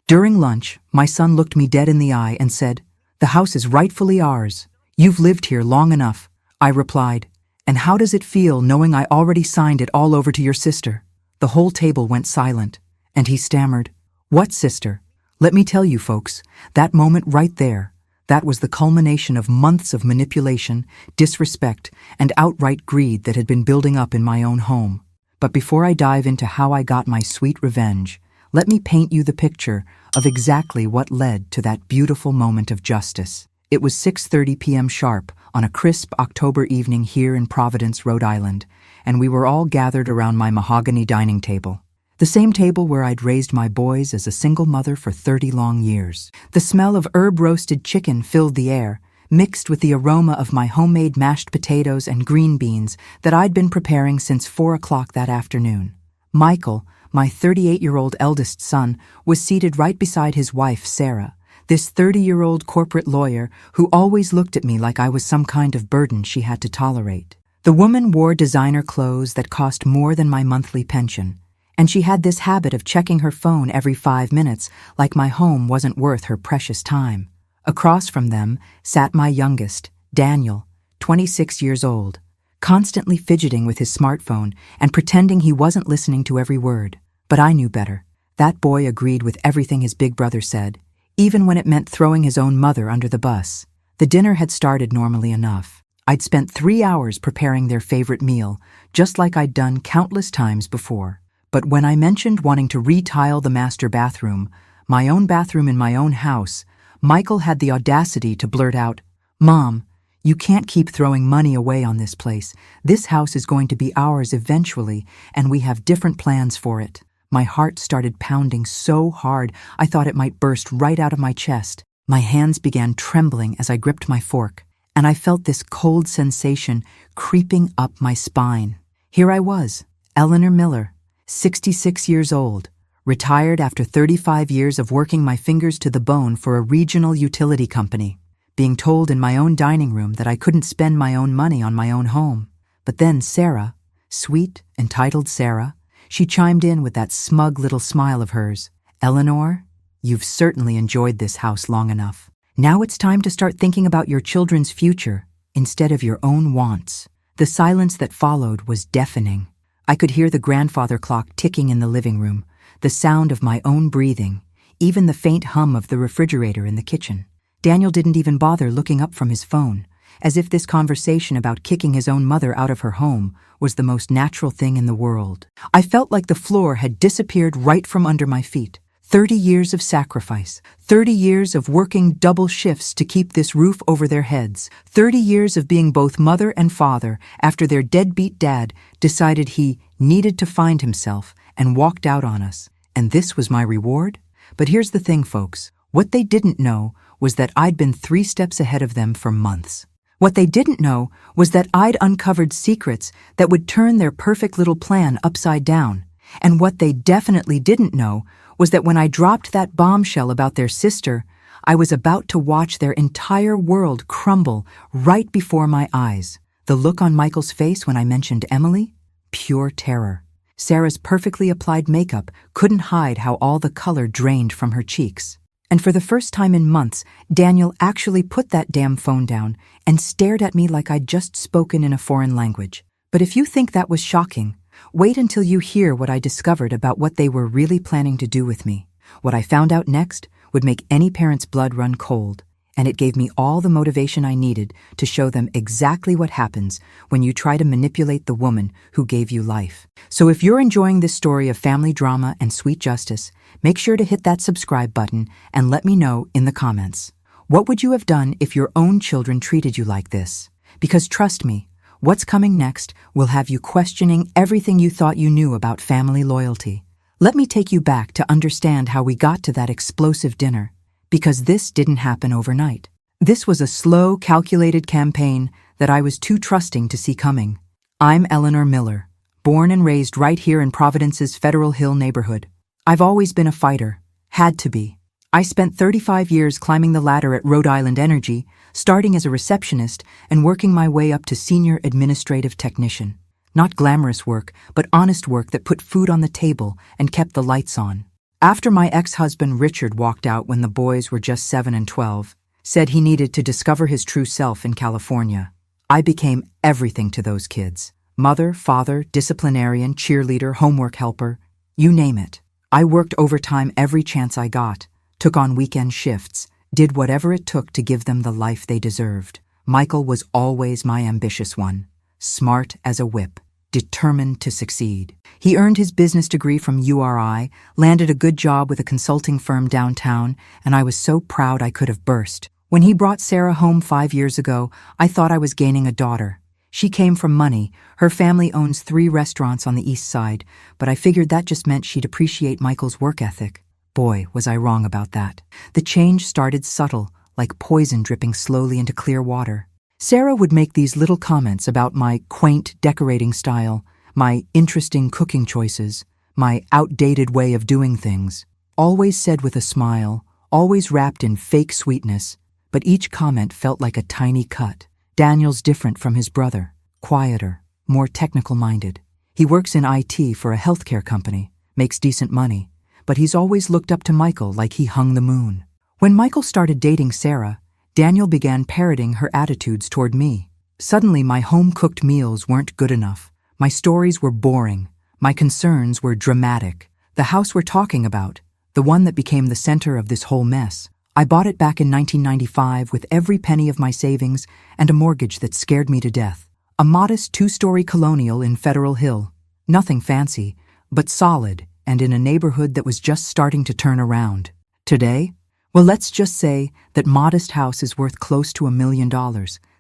During lunch, my son looked me dead in the eye and said, "The house is rightfully ours. You've lived here long enough." I replied, "And how does it feel knowing I already signed it all over to your sister?" The whole table went silent, and he stammered, "What sister?" Let me tell you folks, that moment right there, that was the culmination of months of manipulation, disrespect, and outright greed that had been building up in my own home. But before I dive into how I got my sweet revenge, let me paint you the picture of exactly what led to that beautiful moment of justice. It was 6:30 p.m. sharp on a crisp October evening here in Providence, Rhode Island, and we were all gathered around my mahogany dining table. The same table where I'd raised my boys as a single mother for 30 long years. The smell of herb-roasted chicken filled the air, mixed with the aroma of my homemade mashed potatoes and green beans that I'd been preparing since 4 o'clock that afternoon. Michael, my 38-year-old eldest son, was seated right beside his wife, Sarah, this 30-year-old corporate lawyer who always looked at me like I was some kind of burden she had to tolerate. The woman wore designer clothes that cost more than my monthly pension, and she had this habit of checking her phone every 5 minutes like my home wasn't worth her precious time. Across from them sat my youngest, Daniel, 26 years old, constantly fidgeting with his smartphone and pretending he wasn't listening to every word. But I knew better. That boy agreed with everything his big brother said, even when it meant throwing his own mother under the bus. The dinner had started normally enough. I'd spent 3 hours preparing their favorite meal, just like I'd done countless times before. But when I mentioned wanting to retile the master bathroom, my own bathroom in my own house, Michael had the audacity to blurt out, "Mom, you can't keep throwing money away on this place. This house is going to be ours eventually, and we have different plans for it." My heart started pounding so hard I thought it might burst right out of my chest. My hands began trembling as I gripped my fork, and I felt this cold sensation creeping up my spine. Here I was, Eleanor Miller, 66 years old, retired after 35 years of working my fingers to the bone for a regional utility company, being told in my own dining room that I couldn't spend my own money on my own home. But then Sarah, sweet, entitled Sarah, she chimed in with that smug little smile of hers. "Eleanor, you've certainly enjoyed this house long enough. Now it's time to start thinking about your children's future instead of your own wants." The silence that followed was deafening. I could hear the grandfather clock ticking in the living room, the sound of my own breathing, even the faint hum of the refrigerator in the kitchen. Daniel didn't even bother looking up from his phone, as if this conversation about kicking his own mother out of her home was the most natural thing in the world. I felt like the floor had disappeared right from under my feet. 30 years of sacrifice, 30 years of working double shifts to keep this roof over their heads, 30 years of being both mother and father after their deadbeat dad decided he needed to find himself and walked out on us. And this was my reward? But here's the thing, folks. What they didn't know was that I'd been 3 steps ahead of them for months. What they didn't know was that I'd uncovered secrets that would turn their perfect little plan upside down. And what they definitely didn't know was that when I dropped that bombshell about their sister, I was about to watch their entire world crumble right before my eyes. The look on Michael's face when I mentioned Emily? Pure terror. Sarah's perfectly applied makeup couldn't hide how all the color drained from her cheeks. And for the first time in months, Daniel actually put that damn phone down and stared at me like I'd just spoken in a foreign language. But if you think that was shocking, wait until you hear what I discovered about what they were really planning to do with me. What I found out next would make any parent's blood run cold, and it gave me all the motivation I needed to show them exactly what happens when you try to manipulate the woman who gave you life. So if you're enjoying this story of family drama and sweet justice, make sure to hit that subscribe button and let me know in the comments. What would you have done if your own children treated you like this? Because trust me, what's coming next will have you questioning everything you thought you knew about family loyalty. Let me take you back to understand how we got to that explosive dinner, because this didn't happen overnight. This was a slow, calculated campaign that I was too trusting to see coming. I'm Eleanor Miller, born and raised right here in Providence's Federal Hill neighborhood. I've always been a fighter, had to be. I spent 35 years climbing the ladder at Rhode Island Energy, starting as a receptionist and working my way up to senior administrative technician. Not glamorous work, but honest work that put food on the table and kept the lights on. After my ex-husband Richard walked out when the boys were just 7 and 12, said he needed to discover his true self in California, I became everything to those kids. Mother, father, disciplinarian, cheerleader, homework helper, you name it. I worked overtime every chance I got, took on weekend shifts, did whatever it took to give them the life they deserved. Michael was always my ambitious one, smart as a whip, determined to succeed. He earned his business degree from URI, landed a good job with a consulting firm downtown, and I was so proud I could have burst. When he brought Sarah home 5 years ago, I thought I was gaining a daughter. She came from money. Her family owns 3 restaurants on the east side, but I figured that just meant she'd appreciate Michael's work ethic. Boy, was I wrong about that. The change started subtle, like poison dripping slowly into clear water. Sarah would make these little comments about my quaint decorating style, my interesting cooking choices, my outdated way of doing things, always said with a smile, always wrapped in fake sweetness, but each comment felt like a tiny cut. Daniel's different from his brother, quieter, more technical-minded. He works in IT for a healthcare company, makes decent money, but he's always looked up to Michael like he hung the moon. When Michael started dating Sarah, Daniel began parroting her attitudes toward me. Suddenly, my home-cooked meals weren't good enough. My stories were boring. My concerns were dramatic. The house we're talking about, the one that became the center of this whole mess, I bought it back in 1995 with every penny of my savings and a mortgage that scared me to death. A modest 2-story colonial in Federal Hill. Nothing fancy, but solid and in a neighborhood that was just starting to turn around. Today, well, let's just say that modest house is worth close to $1 million,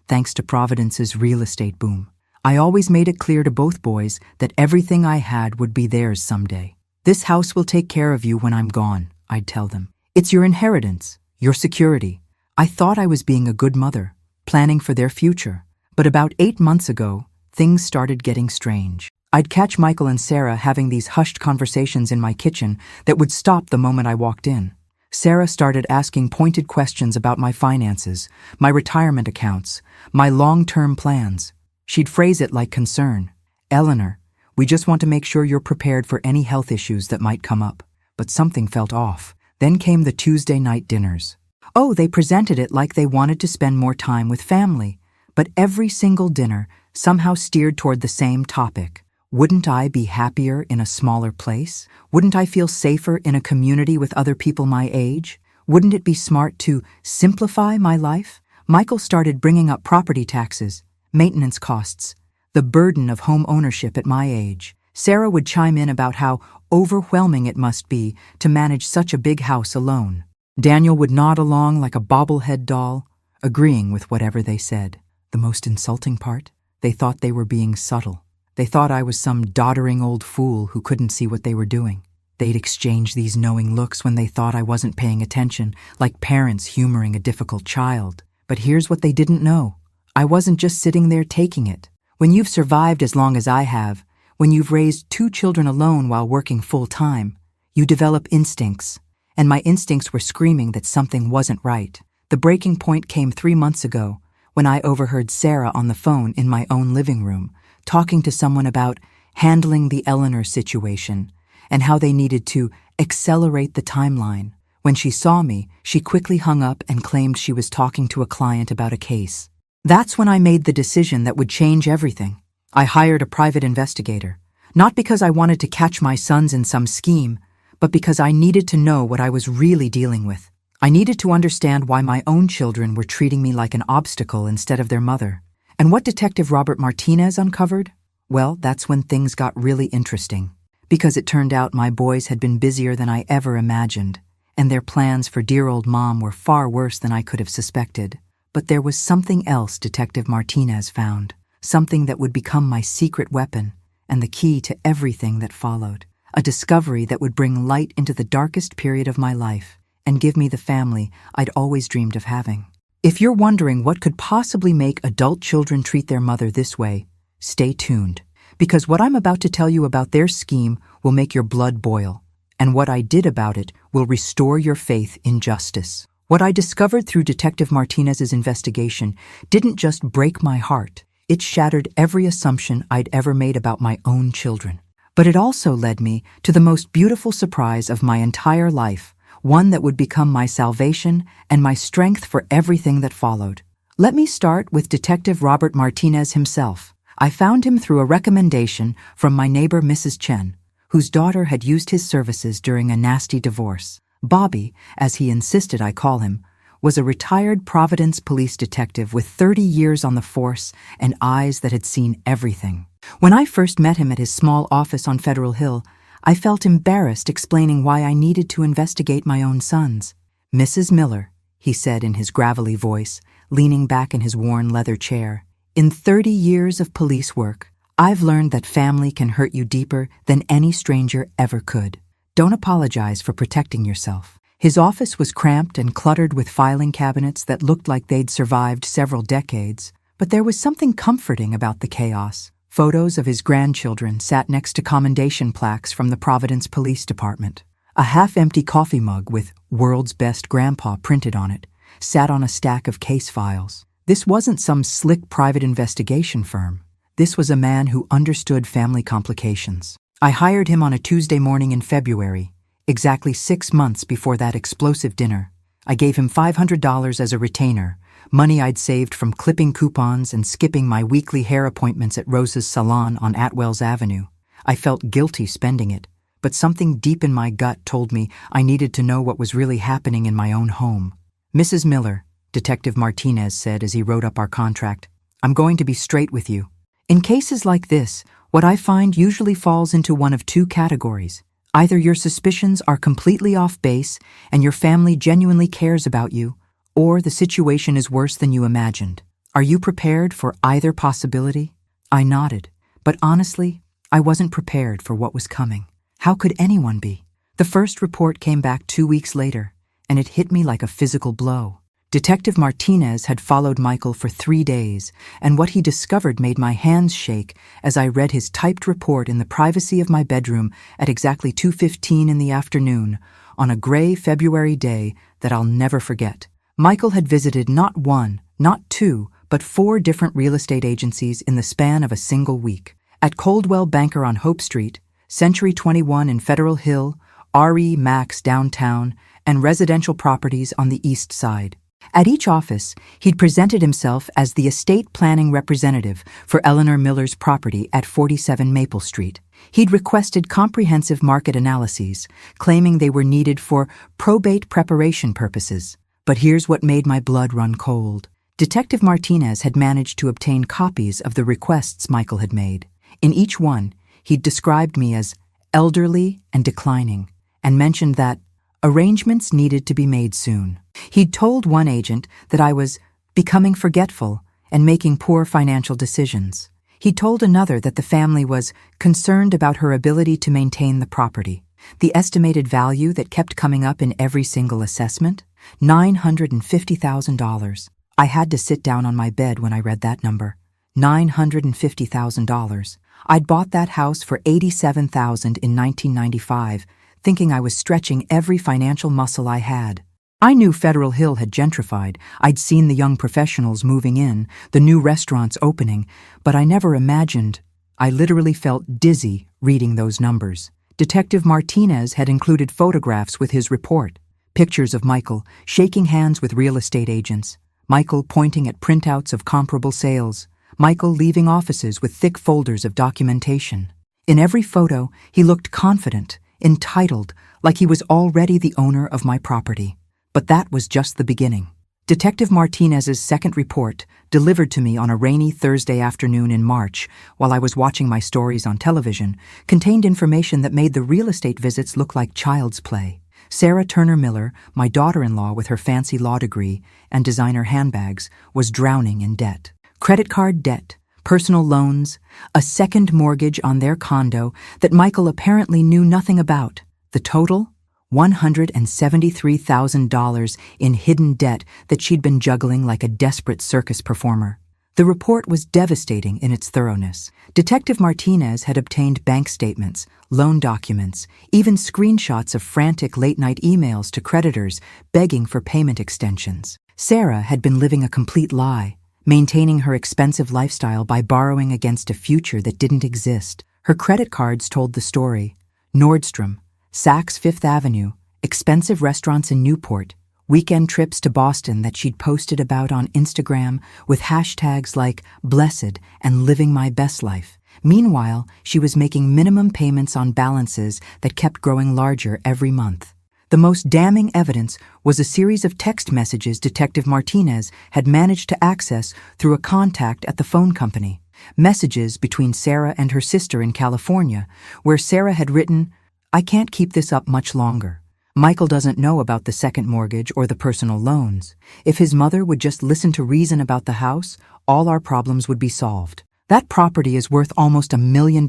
thanks to Providence's real estate boom. I always made it clear to both boys that everything I had would be theirs someday. This house will take care of you when I'm gone, I'd tell them. It's your inheritance. Your security. I thought I was being a good mother, planning for their future. But about 8 months ago, things started getting strange. I'd catch Michael and Sarah having these hushed conversations in my kitchen that would stop the moment I walked in. Sarah started asking pointed questions about my finances, my retirement accounts, my long-term plans. She'd phrase it like concern. Eleanor, we just want to make sure you're prepared for any health issues that might come up. But something felt off. Then came the Tuesday night dinners. Oh, they presented it like they wanted to spend more time with family. But every single dinner somehow steered toward the same topic. Wouldn't I be happier in a smaller place? Wouldn't I feel safer in a community with other people my age? Wouldn't it be smart to simplify my life? Michael started bringing up property taxes, maintenance costs, the burden of home ownership at my age. Sarah would chime in about how overwhelming it must be to manage such a big house alone. Daniel would nod along like a bobblehead doll, agreeing with whatever they said. The most insulting part? They thought they were being subtle. They thought I was some doddering old fool who couldn't see what they were doing. They'd exchange these knowing looks when they thought I wasn't paying attention, like parents humoring a difficult child. But here's what they didn't know. I wasn't just sitting there taking it. When you've survived as long as I have, when you've raised 2 children alone while working full-time, you develop instincts, and my instincts were screaming that something wasn't right. The breaking point came 3 months ago, when I overheard Sarah on the phone in my own living room, talking to someone about handling the Eleanor situation, and how they needed to accelerate the timeline. When she saw me, she quickly hung up and claimed she was talking to a client about a case. That's when I made the decision that would change everything. I hired a private investigator, not because I wanted to catch my sons in some scheme, but because I needed to know what I was really dealing with. I needed to understand why my own children were treating me like an obstacle instead of their mother. And what Detective Robert Martinez uncovered? Well, that's when things got really interesting, because it turned out my boys had been busier than I ever imagined, and their plans for dear old Mom were far worse than I could have suspected. But there was something else Detective Martinez found. Something that would become my secret weapon and the key to everything that followed. A discovery that would bring light into the darkest period of my life and give me the family I'd always dreamed of having. If you're wondering what could possibly make adult children treat their mother this way, stay tuned, because what I'm about to tell you about their scheme will make your blood boil, and what I did about it will restore your faith in justice. What I discovered through Detective Martinez's investigation didn't just break my heart. It shattered every assumption I'd ever made about my own children. But it also led me to the most beautiful surprise of my entire life, one that would become my salvation and my strength for everything that followed. Let me start with Detective Robert Martinez himself. I found him through a recommendation from my neighbor Mrs. Chen, whose daughter had used his services during a nasty divorce. Bobby, as he insisted I call him, was a retired Providence police detective with 30 years on the force and eyes that had seen everything. When I first met him at his small office on Federal Hill, I felt embarrassed explaining why I needed to investigate my own sons. "Mrs. Miller," he said in his gravelly voice, leaning back in his worn leather chair, "in 30 years of police work, I've learned that family can hurt you deeper than any stranger ever could. Don't apologize for protecting yourself." His office was cramped and cluttered with filing cabinets that looked like they'd survived several decades, but there was something comforting about the chaos. Photos of his grandchildren sat next to commendation plaques from the Providence Police Department. A half-empty coffee mug with "World's Best Grandpa" printed on it sat on a stack of case files. This wasn't some slick private investigation firm. This was a man who understood family complications. I hired him on a Tuesday morning in February, exactly 6 months before that explosive dinner. I gave him $500 as a retainer, money I'd saved from clipping coupons and skipping my weekly hair appointments at Rose's salon on Atwells Avenue. I felt guilty spending it, but something deep in my gut told me I needed to know what was really happening in my own home. "Mrs. Miller," Detective Martinez said as he wrote up our contract, "I'm going to be straight with you. In cases like this, what I find usually falls into one of two categories. Either your suspicions are completely off base and your family genuinely cares about you, or the situation is worse than you imagined. Are you prepared for either possibility?" I nodded, but honestly, I wasn't prepared for what was coming. How could anyone be? The first report came back 2 weeks later, and it hit me like a physical blow. Detective Martinez had followed Michael for 3 days, and what he discovered made my hands shake as I read his typed report in the privacy of my bedroom at exactly 2:15 in the afternoon on a gray February day that I'll never forget. Michael had visited not one, not two, but 4 different real estate agencies in the span of a single week. At Coldwell Banker on Hope Street, Century 21 in Federal Hill, RE Max downtown, and residential properties on the east side. At each office, he'd presented himself as the estate planning representative for Eleanor Miller's property at 47 Maple Street. He'd requested comprehensive market analyses, claiming they were needed for probate preparation purposes. But here's what made my blood run cold. Detective Martinez had managed to obtain copies of the requests Michael had made. In each one, he'd described me as elderly and declining, and mentioned that arrangements needed to be made soon. He'd told one agent that I was becoming forgetful and making poor financial decisions. He told another that the family was concerned about her ability to maintain the property. The estimated value that kept coming up in every single assessment? $950,000. I had to sit down on my bed when I read that number. $950,000. I'd bought that house for $87,000 in 1995, thinking I was stretching every financial muscle I had. I knew Federal Hill had gentrified. I'd seen the young professionals moving in, the new restaurants opening, but I never imagined. I literally felt dizzy reading those numbers. Detective Martinez had included photographs with his report, pictures of Michael shaking hands with real estate agents, Michael pointing at printouts of comparable sales, Michael leaving offices with thick folders of documentation. In every photo, he looked confident, entitled, like he was already the owner of my property. But that was just the beginning. Detective Martinez's second report, delivered to me on a rainy Thursday afternoon in March while I was watching my stories on television, contained information that made the real estate visits look like child's play. Sarah Turner Miller, my daughter-in-law with her fancy law degree and designer handbags, was drowning in debt. Credit card debt, personal loans, a second mortgage on their condo that Michael apparently knew nothing about. The total? $173,000 in hidden debt that she'd been juggling like a desperate circus performer. The report was devastating in its thoroughness. Detective Martinez had obtained bank statements, loan documents, even screenshots of frantic late-night emails to creditors begging for payment extensions. Sarah had been living a complete lie, maintaining her expensive lifestyle by borrowing against a future that didn't exist. Her credit cards told the story. Nordstrom, Saks Fifth Avenue, expensive restaurants in Newport, weekend trips to Boston that she'd posted about on Instagram with hashtags like blessed and living my best life. Meanwhile, she was making minimum payments on balances that kept growing larger every month. The most damning evidence was a series of text messages Detective Martinez had managed to access through a contact at the phone company. Messages between Sarah and her sister in California, where Sarah had written, "I can't keep this up much longer. Michael doesn't know about the second mortgage or the personal loans. If his mother would just listen to reason about the house, all our problems would be solved. That property is worth almost $1 million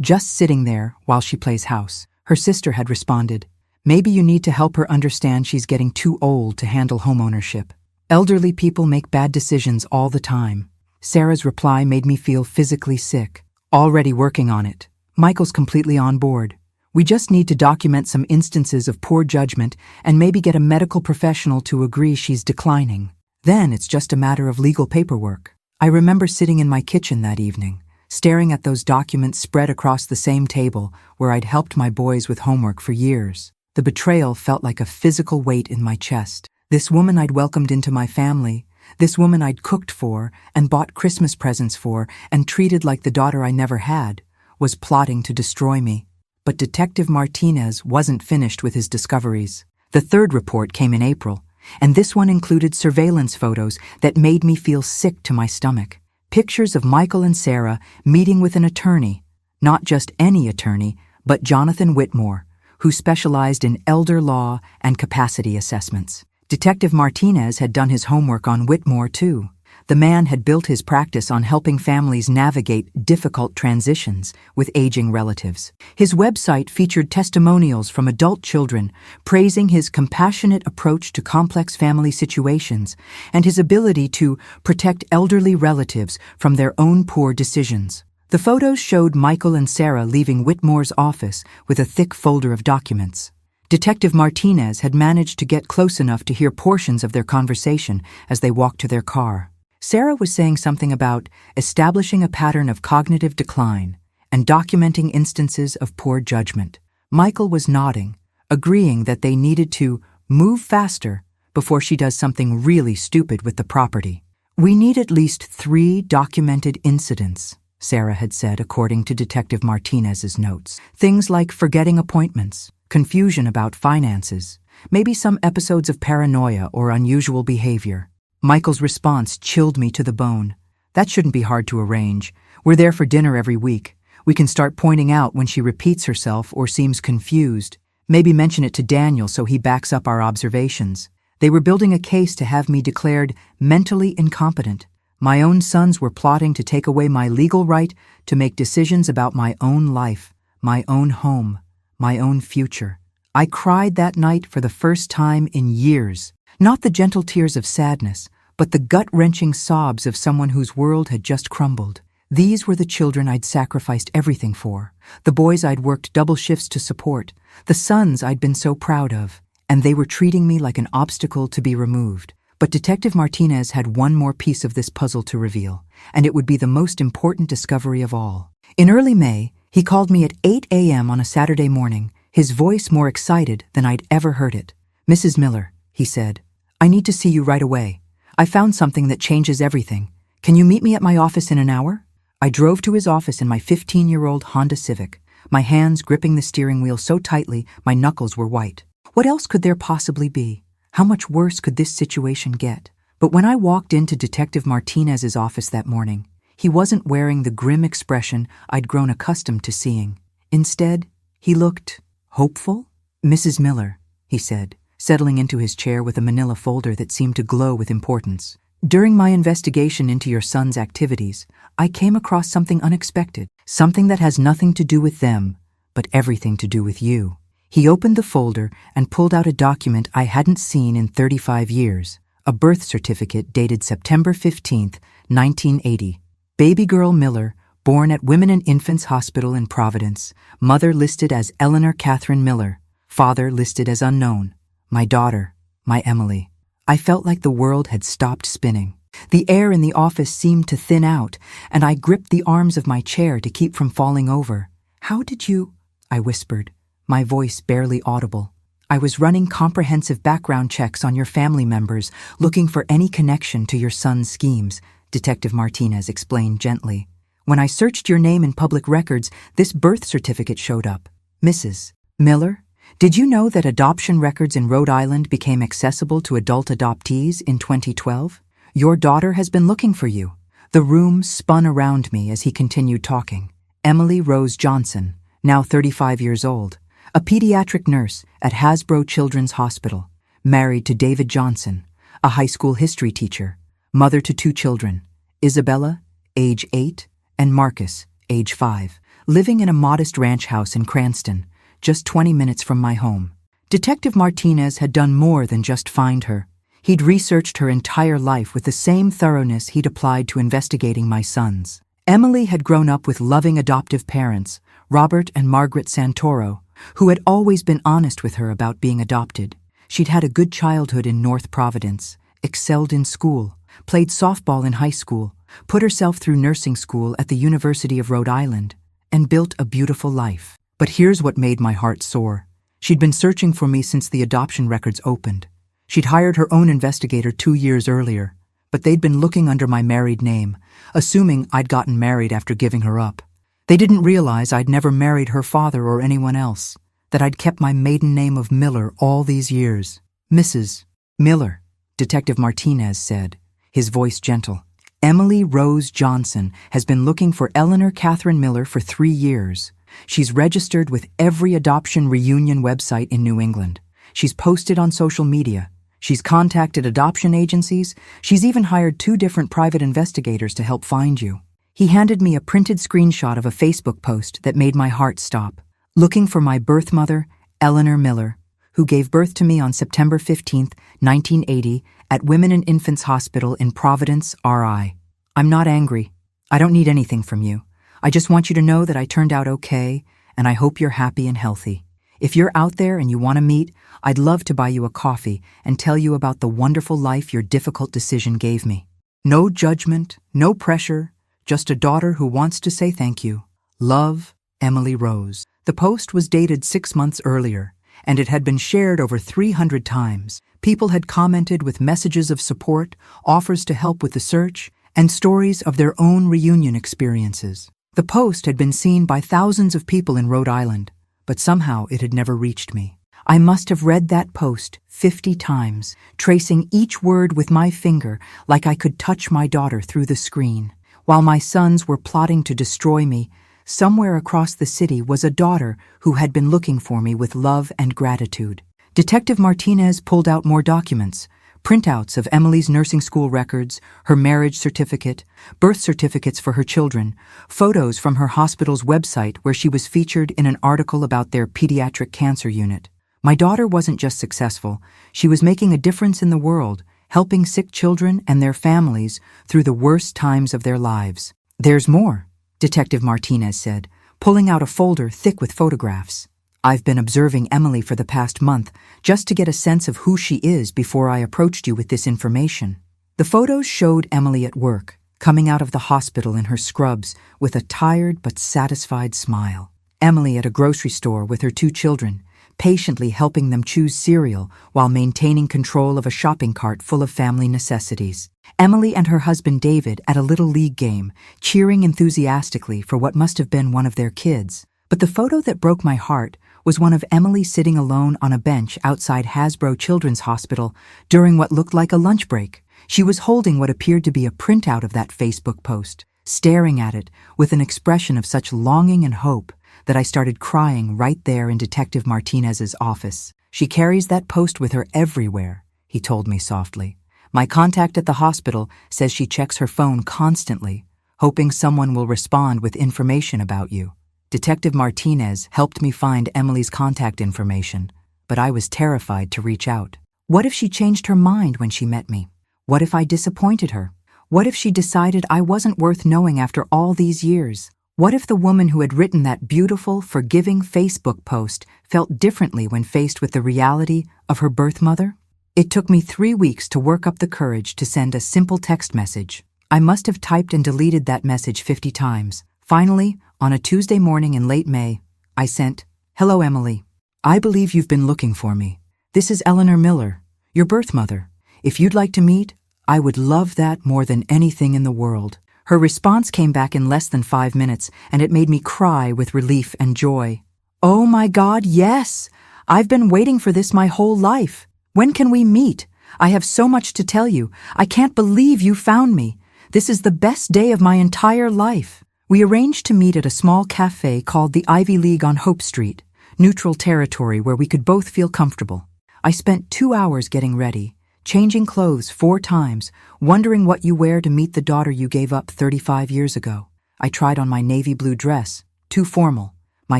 just sitting there while she plays house." Her sister had responded, "Maybe you need to help her understand she's getting too old to handle homeownership. Elderly people make bad decisions all the time." Sarah's reply made me feel physically sick. "Already working on it. Michael's completely on board. We just need to document some instances of poor judgment and maybe get a medical professional to agree she's declining. Then it's just a matter of legal paperwork." I remember sitting in my kitchen that evening, staring at those documents spread across the same table where I'd helped my boys with homework for years. The betrayal felt like a physical weight in my chest. This woman I'd welcomed into my family, this woman I'd cooked for and bought Christmas presents for and treated like the daughter I never had, was plotting to destroy me. But Detective Martinez wasn't finished with his discoveries. The third report came in April, and this one included surveillance photos that made me feel sick to my stomach. Pictures of Michael and Sarah meeting with an attorney, not just any attorney, but Jonathan Whitmore, who specialized in elder law and capacity assessments. Detective Martinez had done his homework on Whitmore, too. The man had built his practice on helping families navigate difficult transitions with aging relatives. His website featured testimonials from adult children praising his compassionate approach to complex family situations and his ability to protect elderly relatives from their own poor decisions. The photos showed Michael and Sarah leaving Whitmore's office with a thick folder of documents. Detective Martinez had managed to get close enough to hear portions of their conversation as they walked to their car. Sarah was saying something about establishing a pattern of cognitive decline and documenting instances of poor judgment. Michael was nodding, agreeing that they needed to move faster before she does something really stupid with the property. "We need at least 3 documented incidents," Sarah had said, according to Detective Martinez's notes. "Things like forgetting appointments, confusion about finances, maybe some episodes of paranoia or unusual behavior." Michael's response chilled me to the bone. "That shouldn't be hard to arrange. We're there for dinner every week. We can start pointing out when she repeats herself or seems confused. Maybe mention it to Daniel so he backs up our observations." They were building a case to have me declared mentally incompetent. My own sons were plotting to take away my legal right to make decisions about my own life, my own home, my own future. I cried that night for the first time in years. Not the gentle tears of sadness, but the gut-wrenching sobs of someone whose world had just crumbled. These were the children I'd sacrificed everything for, the boys I'd worked double shifts to support, the sons I'd been so proud of, and they were treating me like an obstacle to be removed. But Detective Martinez had one more piece of this puzzle to reveal, and it would be the most important discovery of all. In early May, he called me at 8 a.m. on a Saturday morning, his voice more excited than I'd ever heard it. "Mrs. Miller," he said, "I need to see you right away. I found something that changes everything. Can you meet me at my office in an hour?" I drove to his office in my 15-year-old Honda Civic, my hands gripping the steering wheel so tightly my knuckles were white. What else could there possibly be? How much worse could this situation get? But when I walked into Detective Martinez's office that morning, he wasn't wearing the grim expression I'd grown accustomed to seeing. Instead, he looked hopeful. "Mrs. Miller," he said, settling into his chair with a manila folder that seemed to glow with importance. "During my investigation into your son's activities, I came across something unexpected, something that has nothing to do with them, but everything to do with you." He opened the folder and pulled out a document I hadn't seen in 35 years, a birth certificate dated September 15th, 1980. Baby girl Miller, born at Women and Infants Hospital in Providence, mother listed as Eleanor Catherine Miller, father listed as unknown. My daughter, my Emily. I felt like the world had stopped spinning. The air in the office seemed to thin out, and I gripped the arms of my chair to keep from falling over. "How did you—" I whispered, my voice barely audible. "I was running comprehensive background checks on your family members, looking for any connection to your son's schemes," Detective Martinez explained gently. "When I searched your name in public records, this birth certificate showed up. Mrs. Miller, did you know that adoption records in Rhode Island became accessible to adult adoptees in 2012? Your daughter has been looking for you." The room spun around me as he continued talking. Emily Rose Johnson, now 35 years old, a pediatric nurse at Hasbro Children's Hospital, married to David Johnson, a high school history teacher, mother to 2 children, Isabella, age 8, and Marcus, age 5, living in a modest ranch house in Cranston, just 20 minutes from my home. Detective Martinez had done more than just find her. He'd researched her entire life with the same thoroughness he'd applied to investigating my sons. Emily had grown up with loving adoptive parents, Robert and Margaret Santoro, who had always been honest with her about being adopted. She'd had a good childhood in North Providence, excelled in school, played softball in high school, put herself through nursing school at the University of Rhode Island, and built a beautiful life. But here's what made my heart soar. She'd been searching for me since the adoption records opened. She'd hired her own investigator 2 years earlier, but they'd been looking under my married name, assuming I'd gotten married after giving her up. They didn't realize I'd never married her father or anyone else, that I'd kept my maiden name of Miller all these years. "Mrs. Miller," Detective Martinez said, his voice gentle. "Emily Rose Johnson has been looking for Eleanor Catherine Miller for 3 years. She's registered with every adoption reunion website in New England. She's posted on social media. She's contacted adoption agencies. She's even hired 2 different private investigators to help find you." He handed me a printed screenshot of a Facebook post that made my heart stop. "Looking for my birth mother, Eleanor Miller, who gave birth to me on September 15, 1980, at Women and Infants Hospital in Providence, RI. I'm not angry. I don't need anything from you. I just want you to know that I turned out okay, and I hope you're happy and healthy. If you're out there and you want to meet, I'd love to buy you a coffee and tell you about the wonderful life your difficult decision gave me. No judgment, no pressure, just a daughter who wants to say thank you. Love, Emily Rose." The post was dated 6 months earlier, and it had been shared over 300 times. People had commented with messages of support, offers to help with the search, and stories of their own reunion experiences. The post had been seen by thousands of people in Rhode Island, but somehow it had never reached me. I must have read that post 50 times, tracing each word with my finger like I could touch my daughter through the screen. While my sons were plotting to destroy me, somewhere across the city was a daughter who had been looking for me with love and gratitude. Detective Martinez pulled out more documents, printouts of Emily's nursing school records, her marriage certificate, birth certificates for her children, photos from her hospital's website where she was featured in an article about their pediatric cancer unit. My daughter wasn't just successful, she was making a difference in the world, helping sick children and their families through the worst times of their lives. "There's more," Detective Martinez said, pulling out a folder thick with photographs. "I've been observing Emily for the past month, just to get a sense of who she is before I approached you with this information." The photos showed Emily at work, coming out of the hospital in her scrubs with a tired but satisfied smile. Emily at a grocery store with her 2 children, patiently helping them choose cereal while maintaining control of a shopping cart full of family necessities. Emily and her husband David at a Little League game, cheering enthusiastically for what must have been one of their kids. But the photo that broke my heart was one of Emily sitting alone on a bench outside Hasbro Children's Hospital during what looked like a lunch break. She was holding what appeared to be a printout of that Facebook post, staring at it with an expression of such longing and hope that I started crying right there in Detective Martinez's office. "She carries that post with her everywhere," he told me softly. "My contact at the hospital says she checks her phone constantly, hoping someone will respond with information about you." Detective Martinez helped me find Emily's contact information, but I was terrified to reach out. What if she changed her mind when she met me? What if I disappointed her? What if she decided I wasn't worth knowing after all these years? What if the woman who had written that beautiful, forgiving Facebook post felt differently when faced with the reality of her birth mother? It took me 3 weeks to work up the courage to send a simple text message. I must have typed and deleted that message 50 times. Finally, on a Tuesday morning in late May, I sent, "Hello, Emily. I believe you've been looking for me. This is Eleanor Miller, your birth mother. If you'd like to meet, I would love that more than anything in the world." Her response came back in less than 5 minutes, and it made me cry with relief and joy. "Oh my God, yes! I've been waiting for this my whole life. When can we meet? I have so much to tell you. I can't believe you found me. This is the best day of my entire life." We arranged to meet at a small cafe called the Ivy League on Hope Street, neutral territory where we could both feel comfortable. I spent 2 hours getting ready, changing clothes 4 times, wondering what you wear to meet the daughter you gave up 35 years ago. I tried on my navy blue dress, too formal, my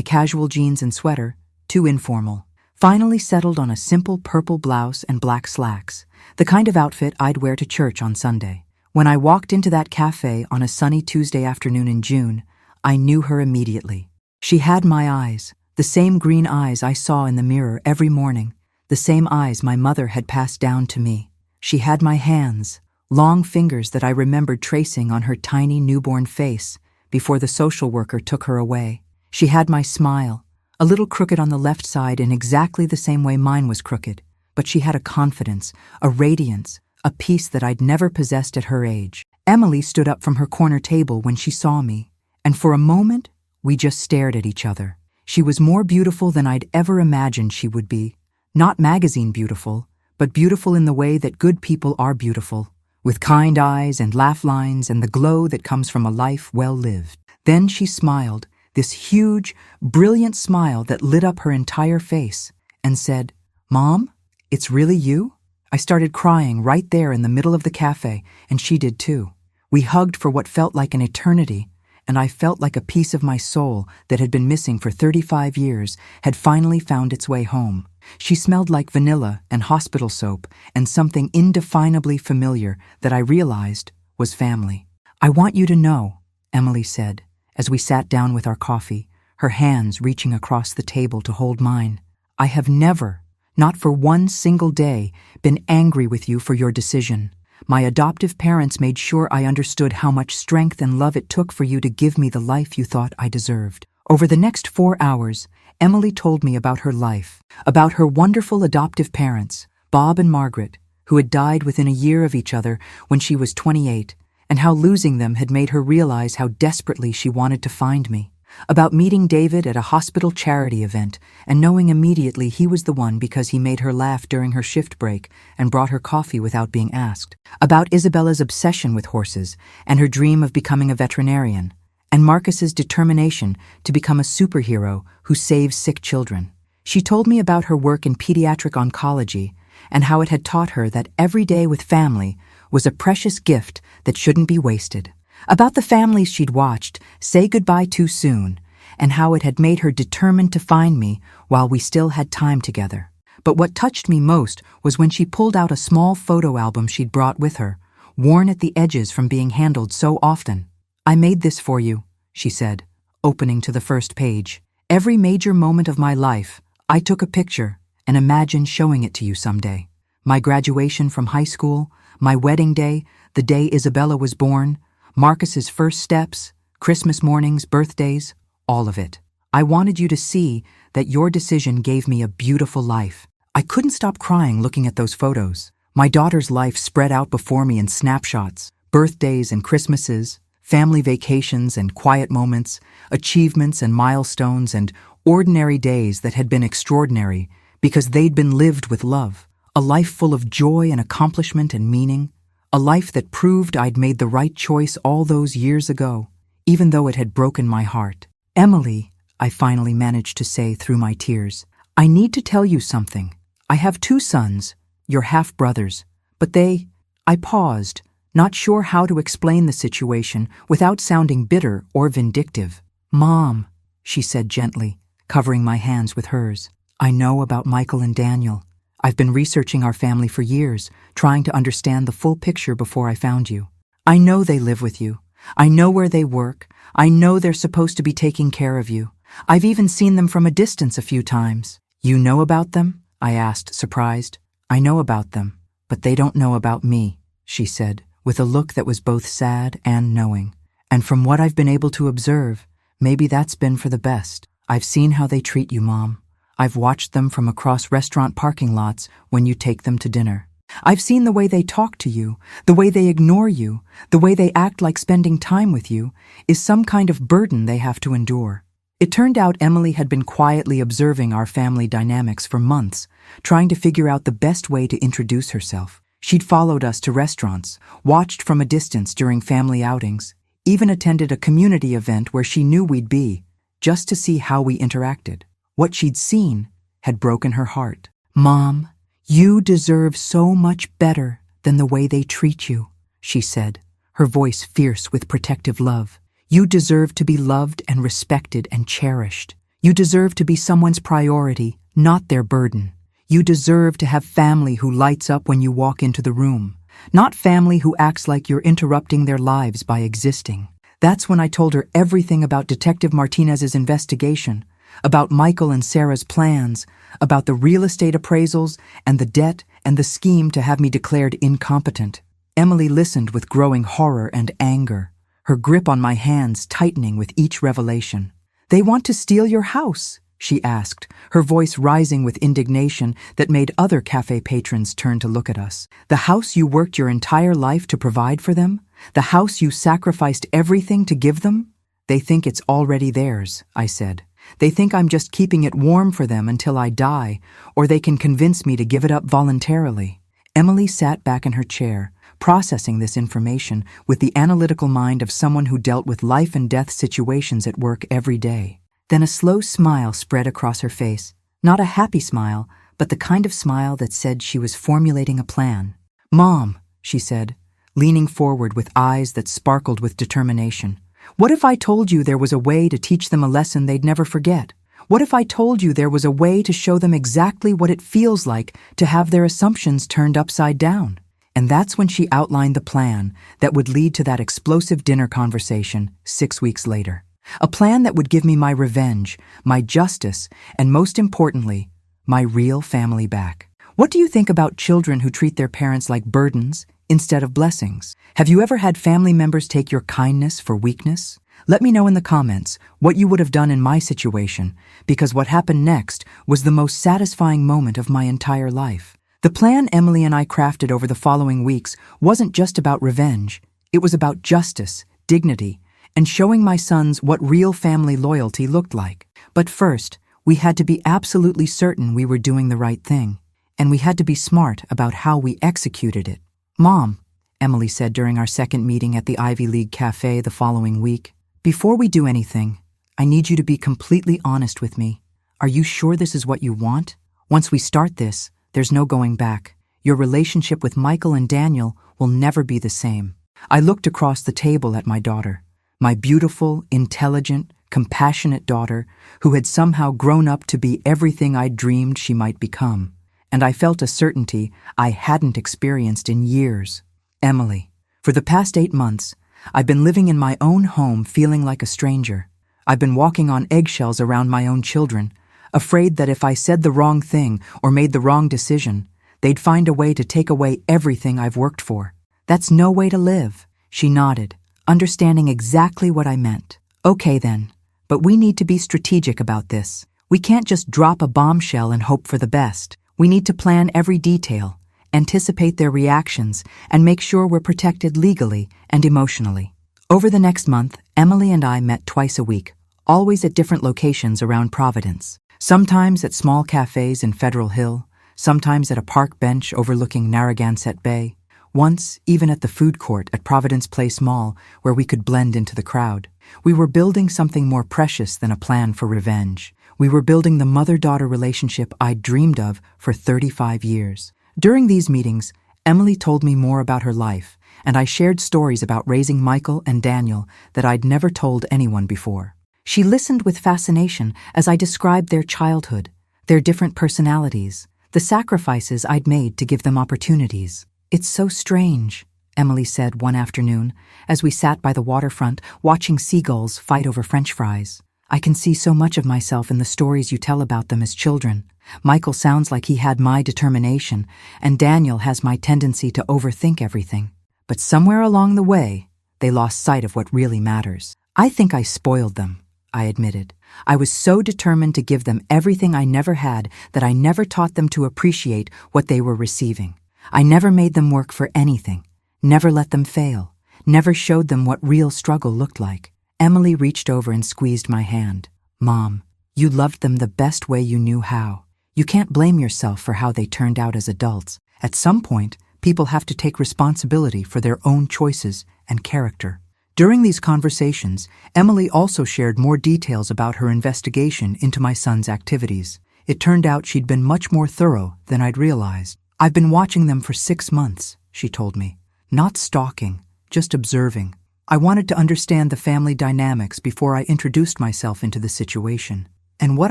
casual jeans and sweater, too informal. Finally settled on a simple purple blouse and black slacks, the kind of outfit I'd wear to church on Sunday. When I walked into that cafe on a sunny Tuesday afternoon in June, I knew her immediately. She had my eyes, the same green eyes I saw in the mirror every morning, the same eyes my mother had passed down to me. She had my hands, long fingers that I remembered tracing on her tiny newborn face before the social worker took her away. She had my smile, a little crooked on the left side in exactly the same way mine was crooked, but she had a confidence, a radiance, a peace that I'd never possessed at her age. Emily stood up from her corner table when she saw me, and for a moment, we just stared at each other. She was more beautiful than I'd ever imagined she would be. Not magazine beautiful, but beautiful in the way that good people are beautiful, with kind eyes and laugh lines and the glow that comes from a life well lived. Then she smiled, this huge, brilliant smile that lit up her entire face, and said, "Mom, it's really you?" I started crying right there in the middle of the cafe, and she did too. We hugged for what felt like an eternity, and I felt like a piece of my soul that had been missing for 35 years had finally found its way home. She smelled like vanilla and hospital soap and something indefinably familiar that I realized was family. "I want you to know," Emily said, as we sat down with our coffee, her hands reaching across the table to hold mine. "I have never, not for one single day, been angry with you for your decision. My adoptive parents made sure I understood how much strength and love it took for you to give me the life you thought I deserved." Over the next 4 hours, Emily told me about her life, about her wonderful adoptive parents, Bob and Margaret, who had died within a year of each other when she was 28, and how losing them had made her realize how desperately she wanted to find me. About meeting David at a hospital charity event and knowing immediately he was the one because he made her laugh during her shift break and brought her coffee without being asked. About Isabella's obsession with horses and her dream of becoming a veterinarian, and Marcus's determination to become a superhero who saves sick children. She told me about her work in pediatric oncology and how it had taught her that every day with family was a precious gift that shouldn't be wasted. About the families she'd watched say goodbye too soon, and how it had made her determined to find me while we still had time together. But what touched me most was when she pulled out a small photo album she'd brought with her, worn at the edges from being handled so often. "I made this for you," she said, opening to the first page. "Every major moment of my life, I took a picture and imagined showing it to you someday. My graduation from high school, my wedding day, the day Isabella was born, Marcus's first steps, Christmas mornings, birthdays, all of it. I wanted you to see that your decision gave me a beautiful life." I couldn't stop crying looking at those photos. My daughter's life spread out before me in snapshots, birthdays and Christmases, family vacations and quiet moments, achievements and milestones, and ordinary days that had been extraordinary because they'd been lived with love. A life full of joy and accomplishment and meaning. A life that proved I'd made the right choice all those years ago, even though it had broken my heart. "Emily," I finally managed to say through my tears, "I need to tell you something. I have 2 sons, your half-brothers, but they—" I paused, not sure how to explain the situation without sounding bitter or vindictive. "Mom," she said gently, covering my hands with hers, "I know about Michael and Daniel. I've been researching our family for years, trying to understand the full picture before I found you. I know they live with you. I know where they work. I know they're supposed to be taking care of you. I've even seen them from a distance a few times." "You know about them?" I asked, surprised. I know about them, but they don't know about me, she said, with a look that was both sad and knowing. And from what I've been able to observe, maybe that's been for the best. I've seen how they treat you, Mom. I've watched them from across restaurant parking lots when you take them to dinner. I've seen the way they talk to you, the way they ignore you, the way they act like spending time with you is some kind of burden they have to endure. It turned out Emily had been quietly observing our family dynamics for months, trying to figure out the best way to introduce herself. She'd followed us to restaurants, watched from a distance during family outings, even attended a community event where she knew we'd be, just to see how we interacted. What she'd seen had broken her heart. Mom, you deserve so much better than the way they treat you, she said, her voice fierce with protective love. You deserve to be loved and respected and cherished. You deserve to be someone's priority, not their burden. You deserve to have family who lights up when you walk into the room, not family who acts like you're interrupting their lives by existing. That's when I told her everything about Detective Martinez's investigation, about Michael and Sarah's plans, about the real estate appraisals and the debt and the scheme to have me declared incompetent. Emily listened with growing horror and anger, her grip on my hands tightening with each revelation. They want to steal your house, she asked, her voice rising with indignation that made other cafe patrons turn to look at us. The house you worked your entire life to provide for them? The house you sacrificed everything to give them? They think it's already theirs, I said. They think I'm just keeping it warm for them until I die, or they can convince me to give it up voluntarily. Emily sat back in her chair, processing this information with the analytical mind of someone who dealt with life and death situations at work every day. Then a slow smile spread across her face, not a happy smile, but the kind of smile that said she was formulating a plan. Mom, she said, leaning forward with eyes that sparkled with determination. What if I told you there was a way to teach them a lesson they'd never forget? What if I told you there was a way to show them exactly what it feels like to have their assumptions turned upside down? And that's when she outlined the plan that would lead to that explosive dinner conversation 6 weeks later. A plan that would give me my revenge, my justice, and most importantly, my real family back. What do you think about children who treat their parents like burdens instead of blessings? Have you ever had family members take your kindness for weakness? Let me know in the comments what you would have done in my situation, because what happened next was the most satisfying moment of my entire life. The plan Emily and I crafted over the following weeks wasn't just about revenge. It was about justice, dignity, and showing my sons what real family loyalty looked like. But first, we had to be absolutely certain we were doing the right thing, and we had to be smart about how we executed it. Mom, Emily said during our second meeting at the Ivy League Cafe the following week, before we do anything, I need you to be completely honest with me. Are you sure this is what you want? Once we start this, there's no going back. Your relationship with Michael and Daniel will never be the same. I looked across the table at my daughter, my beautiful, intelligent, compassionate daughter who had somehow grown up to be everything I dreamed she might become. And I felt a certainty I hadn't experienced in years. Emily, for the past 8 months, I've been living in my own home feeling like a stranger. I've been walking on eggshells around my own children, afraid that if I said the wrong thing or made the wrong decision, they'd find a way to take away everything I've worked for. That's no way to live, she nodded, understanding exactly what I meant. Okay then, but we need to be strategic about this. We can't just drop a bombshell and hope for the best. We need to plan every detail, anticipate their reactions, and make sure we're protected legally and emotionally. Over the next month, Emily and I met twice a week, always at different locations around Providence. Sometimes at small cafes in Federal Hill, sometimes at a park bench overlooking Narragansett Bay, once even at the food court at Providence Place Mall where we could blend into the crowd. We were building something more precious than a plan for revenge. We were building the mother-daughter relationship I'd dreamed of for 35 years. During these meetings, Emily told me more about her life, and I shared stories about raising Michael and Daniel that I'd never told anyone before. She listened with fascination as I described their childhood, their different personalities, the sacrifices I'd made to give them opportunities. It's so strange, Emily said one afternoon, as we sat by the waterfront watching seagulls fight over French fries. I can see so much of myself in the stories you tell about them as children. Michael sounds like he had my determination, and Daniel has my tendency to overthink everything. But somewhere along the way, they lost sight of what really matters. I think I spoiled them, I admitted. I was so determined to give them everything I never had that I never taught them to appreciate what they were receiving. I never made them work for anything, never let them fail, never showed them what real struggle looked like. Emily reached over and squeezed my hand. Mom, you loved them the best way you knew how. You can't blame yourself for how they turned out as adults. At some point, people have to take responsibility for their own choices and character. During these conversations, Emily also shared more details about her investigation into my son's activities. It turned out she'd been much more thorough than I'd realized. I've been watching them for 6 months, she told me. Not stalking, just observing. I wanted to understand the family dynamics before I introduced myself into the situation. And what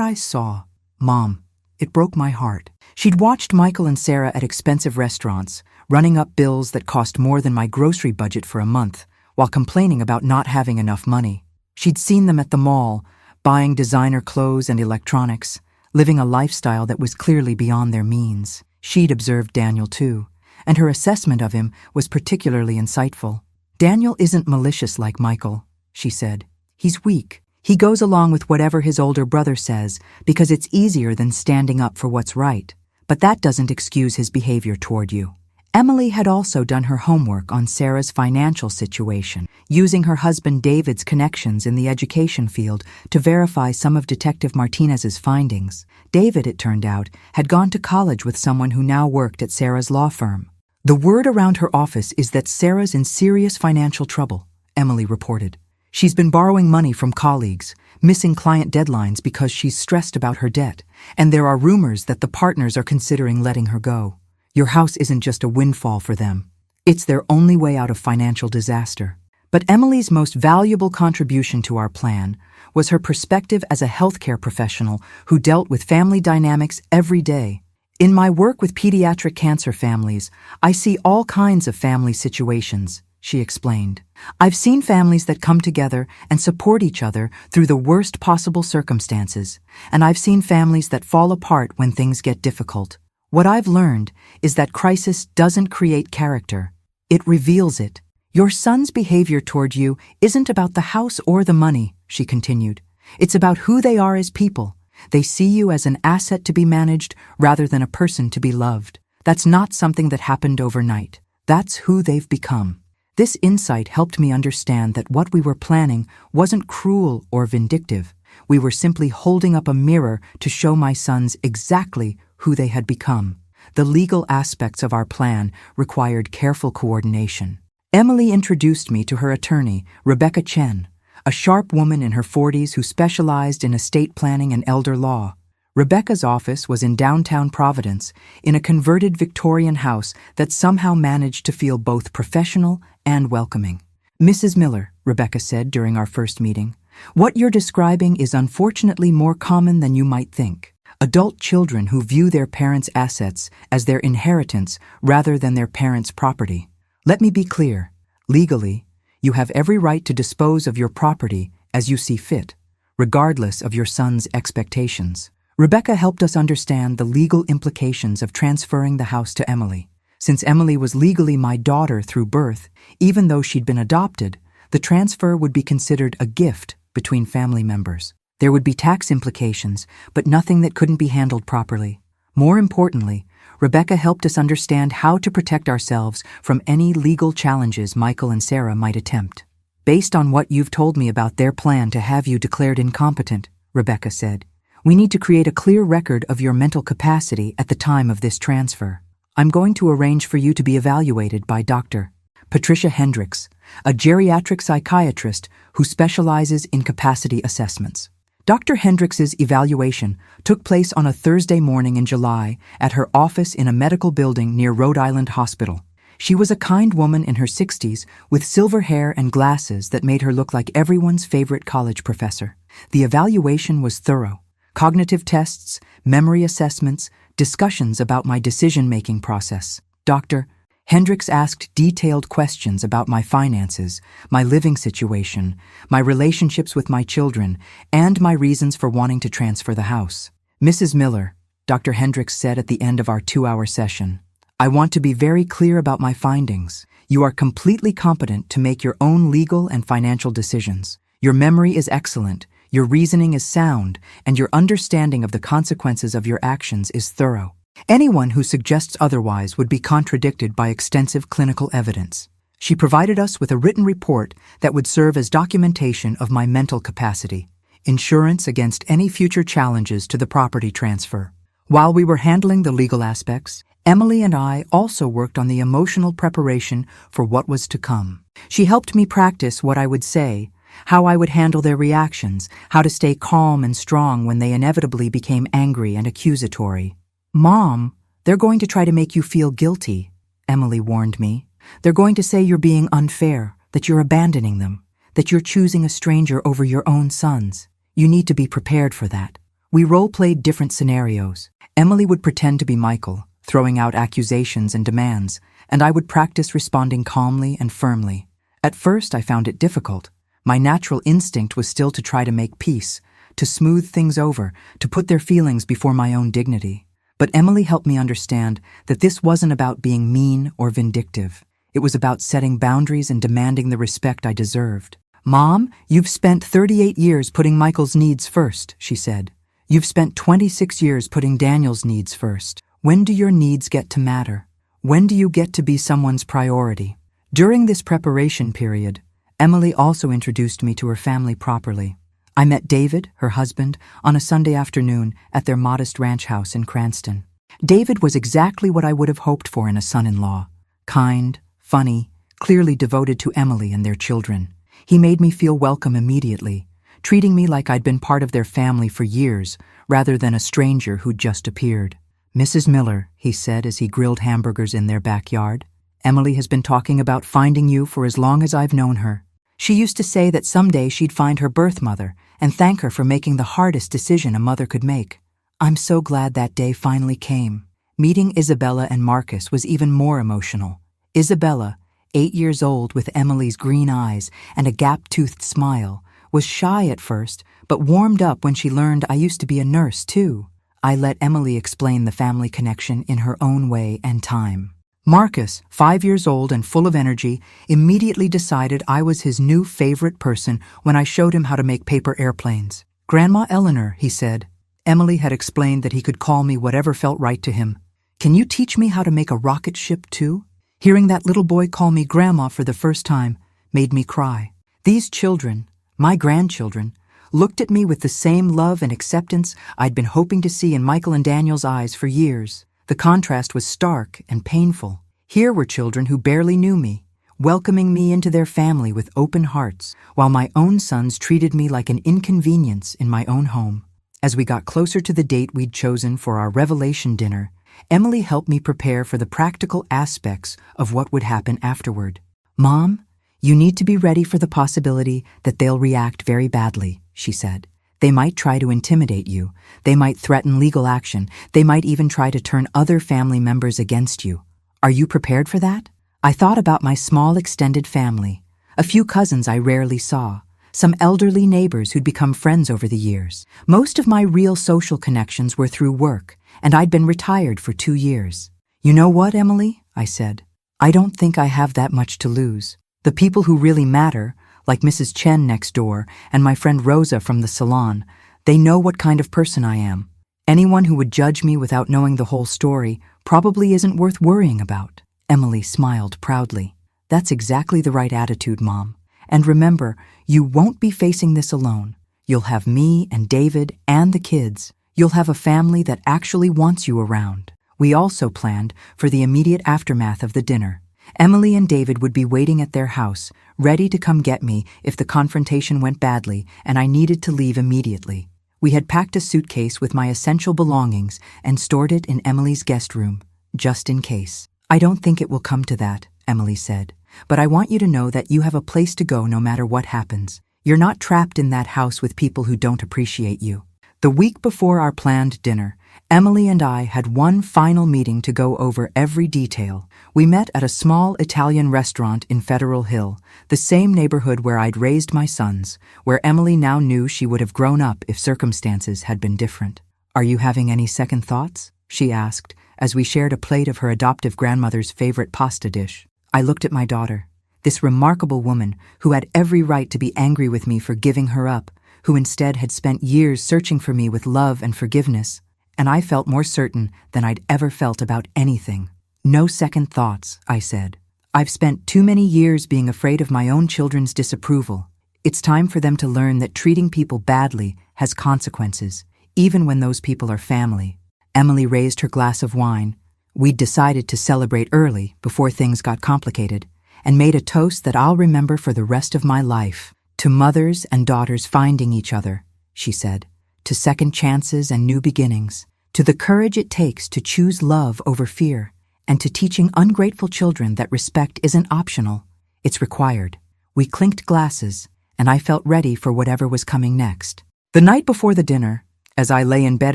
I saw, Mom, it broke my heart. She'd watched Michael and Sarah at expensive restaurants, running up bills that cost more than my grocery budget for a month, while complaining about not having enough money. She'd seen them at the mall, buying designer clothes and electronics, living a lifestyle that was clearly beyond their means. She'd observed Daniel too, and her assessment of him was particularly insightful. Daniel isn't malicious like Michael, she said. He's weak. He goes along with whatever his older brother says because it's easier than standing up for what's right. But that doesn't excuse his behavior toward you. Emily had also done her homework on Sarah's financial situation, using her husband David's connections in the education field to verify some of Detective Martinez's findings. David, it turned out, had gone to college with someone who now worked at Sarah's law firm. The word around her office is that Sarah's in serious financial trouble, Emily reported. She's been borrowing money from colleagues, missing client deadlines because she's stressed about her debt, and there are rumors that the partners are considering letting her go. Your house isn't just a windfall for them. It's their only way out of financial disaster. But Emily's most valuable contribution to our plan was her perspective as a healthcare professional who dealt with family dynamics every day. In my work with pediatric cancer families, I see all kinds of family situations, she explained. I've seen families that come together and support each other through the worst possible circumstances, and I've seen families that fall apart when things get difficult. What I've learned is that crisis doesn't create character. It reveals it. Your son's behavior toward you isn't about the house or the money, she continued. It's about who they are as people. They see you as an asset to be managed rather than a person to be loved. That's not something that happened overnight. That's who they've become. This insight helped me understand that what we were planning wasn't cruel or vindictive. We were simply holding up a mirror to show my sons exactly who they had become. The legal aspects of our plan required careful coordination. Emily introduced me to her attorney, Rebecca Chen, a sharp woman in her 40s who specialized in estate planning and elder law. Rebecca's office was in downtown Providence, in a converted Victorian house that somehow managed to feel both professional and welcoming. Mrs. Miller, Rebecca said during our first meeting, what you're describing is unfortunately more common than you might think. Adult children who view their parents' assets as their inheritance rather than their parents' property. Let me be clear. Legally, you have every right to dispose of your property as you see fit, regardless of your son's expectations. Rebecca helped us understand the legal implications of transferring the house to Emily. Since Emily was legally my daughter through birth, even though she'd been adopted, the transfer would be considered a gift between family members. There would be tax implications, but nothing that couldn't be handled properly. More importantly, Rebecca helped us understand how to protect ourselves from any legal challenges Michael and Sarah might attempt. Based on what you've told me about their plan to have you declared incompetent, Rebecca said, we need to create a clear record of your mental capacity at the time of this transfer. I'm going to arrange for you to be evaluated by Dr. Patricia Hendricks, a geriatric psychiatrist who specializes in capacity assessments. Dr. Hendricks's evaluation took place on a Thursday morning in July at her office in a medical building near Rhode Island Hospital. She was a kind woman in her 60s with silver hair and glasses that made her look like everyone's favorite college professor. The evaluation was thorough. Cognitive tests, memory assessments, discussions about my decision-making process. Dr. Hendricks asked detailed questions about my finances, my living situation, my relationships with my children, and my reasons for wanting to transfer the house. Mrs. Miller, Dr. Hendricks said at the end of our 2-hour session. I want to be very clear about my findings. You are completely competent to make your own legal and financial decisions. Your memory is excellent, your reasoning is sound, and your understanding of the consequences of your actions is thorough. Anyone who suggests otherwise would be contradicted by extensive clinical evidence. She provided us with a written report that would serve as documentation of my mental capacity, insurance against any future challenges to the property transfer. While we were handling the legal aspects, Emily and I also worked on the emotional preparation for what was to come. She helped me practice what I would say, how I would handle their reactions, how to stay calm and strong when they inevitably became angry and accusatory. Mom, they're going to try to make you feel guilty, Emily warned me. They're going to say you're being unfair, that you're abandoning them, that you're choosing a stranger over your own sons. You need to be prepared for that. We role-played different scenarios. Emily would pretend to be Michael, throwing out accusations and demands, and I would practice responding calmly and firmly. At first, I found it difficult. My natural instinct was still to try to make peace, to smooth things over, to put their feelings before my own dignity. But Emily helped me understand that this wasn't about being mean or vindictive. It was about setting boundaries and demanding the respect I deserved. Mom, you've spent 38 years putting Michael's needs first, she said. You've spent 26 years putting Daniel's needs first. When do your needs get to matter? When do you get to be someone's priority? During this preparation period, Emily also introduced me to her family properly. I met David, her husband, on a Sunday afternoon at their modest ranch house in Cranston. David was exactly what I would have hoped for in a son-in-law. Kind, funny, clearly devoted to Emily and their children. He made me feel welcome immediately, treating me like I'd been part of their family for years, rather than a stranger who'd just appeared. Mrs. Miller, he said as he grilled hamburgers in their backyard, Emily has been talking about finding you for as long as I've known her. She used to say that someday she'd find her birth mother and thank her for making the hardest decision a mother could make. I'm so glad that day finally came. Meeting Isabella and Marcus was even more emotional. Isabella, 8 years old with Emily's green eyes and a gap-toothed smile, was shy at first, but warmed up when she learned I used to be a nurse, too. I let Emily explain the family connection in her own way and time. Marcus, 5 years old and full of energy, immediately decided I was his new favorite person when I showed him how to make paper airplanes. Grandma Eleanor, he said. Emily had explained that he could call me whatever felt right to him. Can you teach me how to make a rocket ship, too? Hearing that little boy call me Grandma for the first time made me cry. These children, my grandchildren, looked at me with the same love and acceptance I'd been hoping to see in Michael and Daniel's eyes for years. The contrast was stark and painful. Here were children who barely knew me, welcoming me into their family with open hearts, while my own sons treated me like an inconvenience in my own home. As we got closer to the date we'd chosen for our revelation dinner, Emily helped me prepare for the practical aspects of what would happen afterward. Mom, you need to be ready for the possibility that they'll react very badly, she said. They might try to intimidate you. They might threaten legal action. They might even try to turn other family members against you. Are you prepared for that? I thought about my small extended family, a few cousins I rarely saw, some elderly neighbors who'd become friends over the years. Most of my real social connections were through work, and I'd been retired for 2 years. You know what, Emily? I said. I don't think I have that much to lose. The people who really matter, like Mrs. Chen next door and my friend Rosa from the salon, they know what kind of person I am. Anyone who would judge me without knowing the whole story probably isn't worth worrying about. Emily smiled proudly. That's exactly the right attitude, Mom. And remember, you won't be facing this alone. You'll have me and David and the kids. You'll have a family that actually wants you around. We also planned for the immediate aftermath of the dinner. Emily and David would be waiting at their house, ready to come get me if the confrontation went badly and I needed to leave immediately. We had packed a suitcase with my essential belongings and stored it in Emily's guest room, just in case. I don't think it will come to that, Emily said, but I want you to know that you have a place to go no matter what happens. You're not trapped in that house with people who don't appreciate you. The week before our planned dinner, Emily and I had one final meeting to go over every detail. We met at a small Italian restaurant in Federal Hill, the same neighborhood where I'd raised my sons, where Emily now knew she would have grown up if circumstances had been different. "Are you having any second thoughts?" she asked, as we shared a plate of her adoptive grandmother's favorite pasta dish. I looked at my daughter, this remarkable woman who had every right to be angry with me for giving her up, who instead had spent years searching for me with love and forgiveness, and I felt more certain than I'd ever felt about anything. "No second thoughts," I said. "I've spent too many years being afraid of my own children's disapproval. It's time for them to learn that treating people badly has consequences, even when those people are family." Emily raised her glass of wine. We'd decided to celebrate early, before things got complicated, and made a toast that I'll remember for the rest of my life. "To mothers and daughters finding each other," she said. "To second chances and new beginnings. To the courage it takes to choose love over fear. And to teaching ungrateful children that respect isn't optional, it's required." We clinked glasses, and I felt ready for whatever was coming next. The night before the dinner, as I lay in bed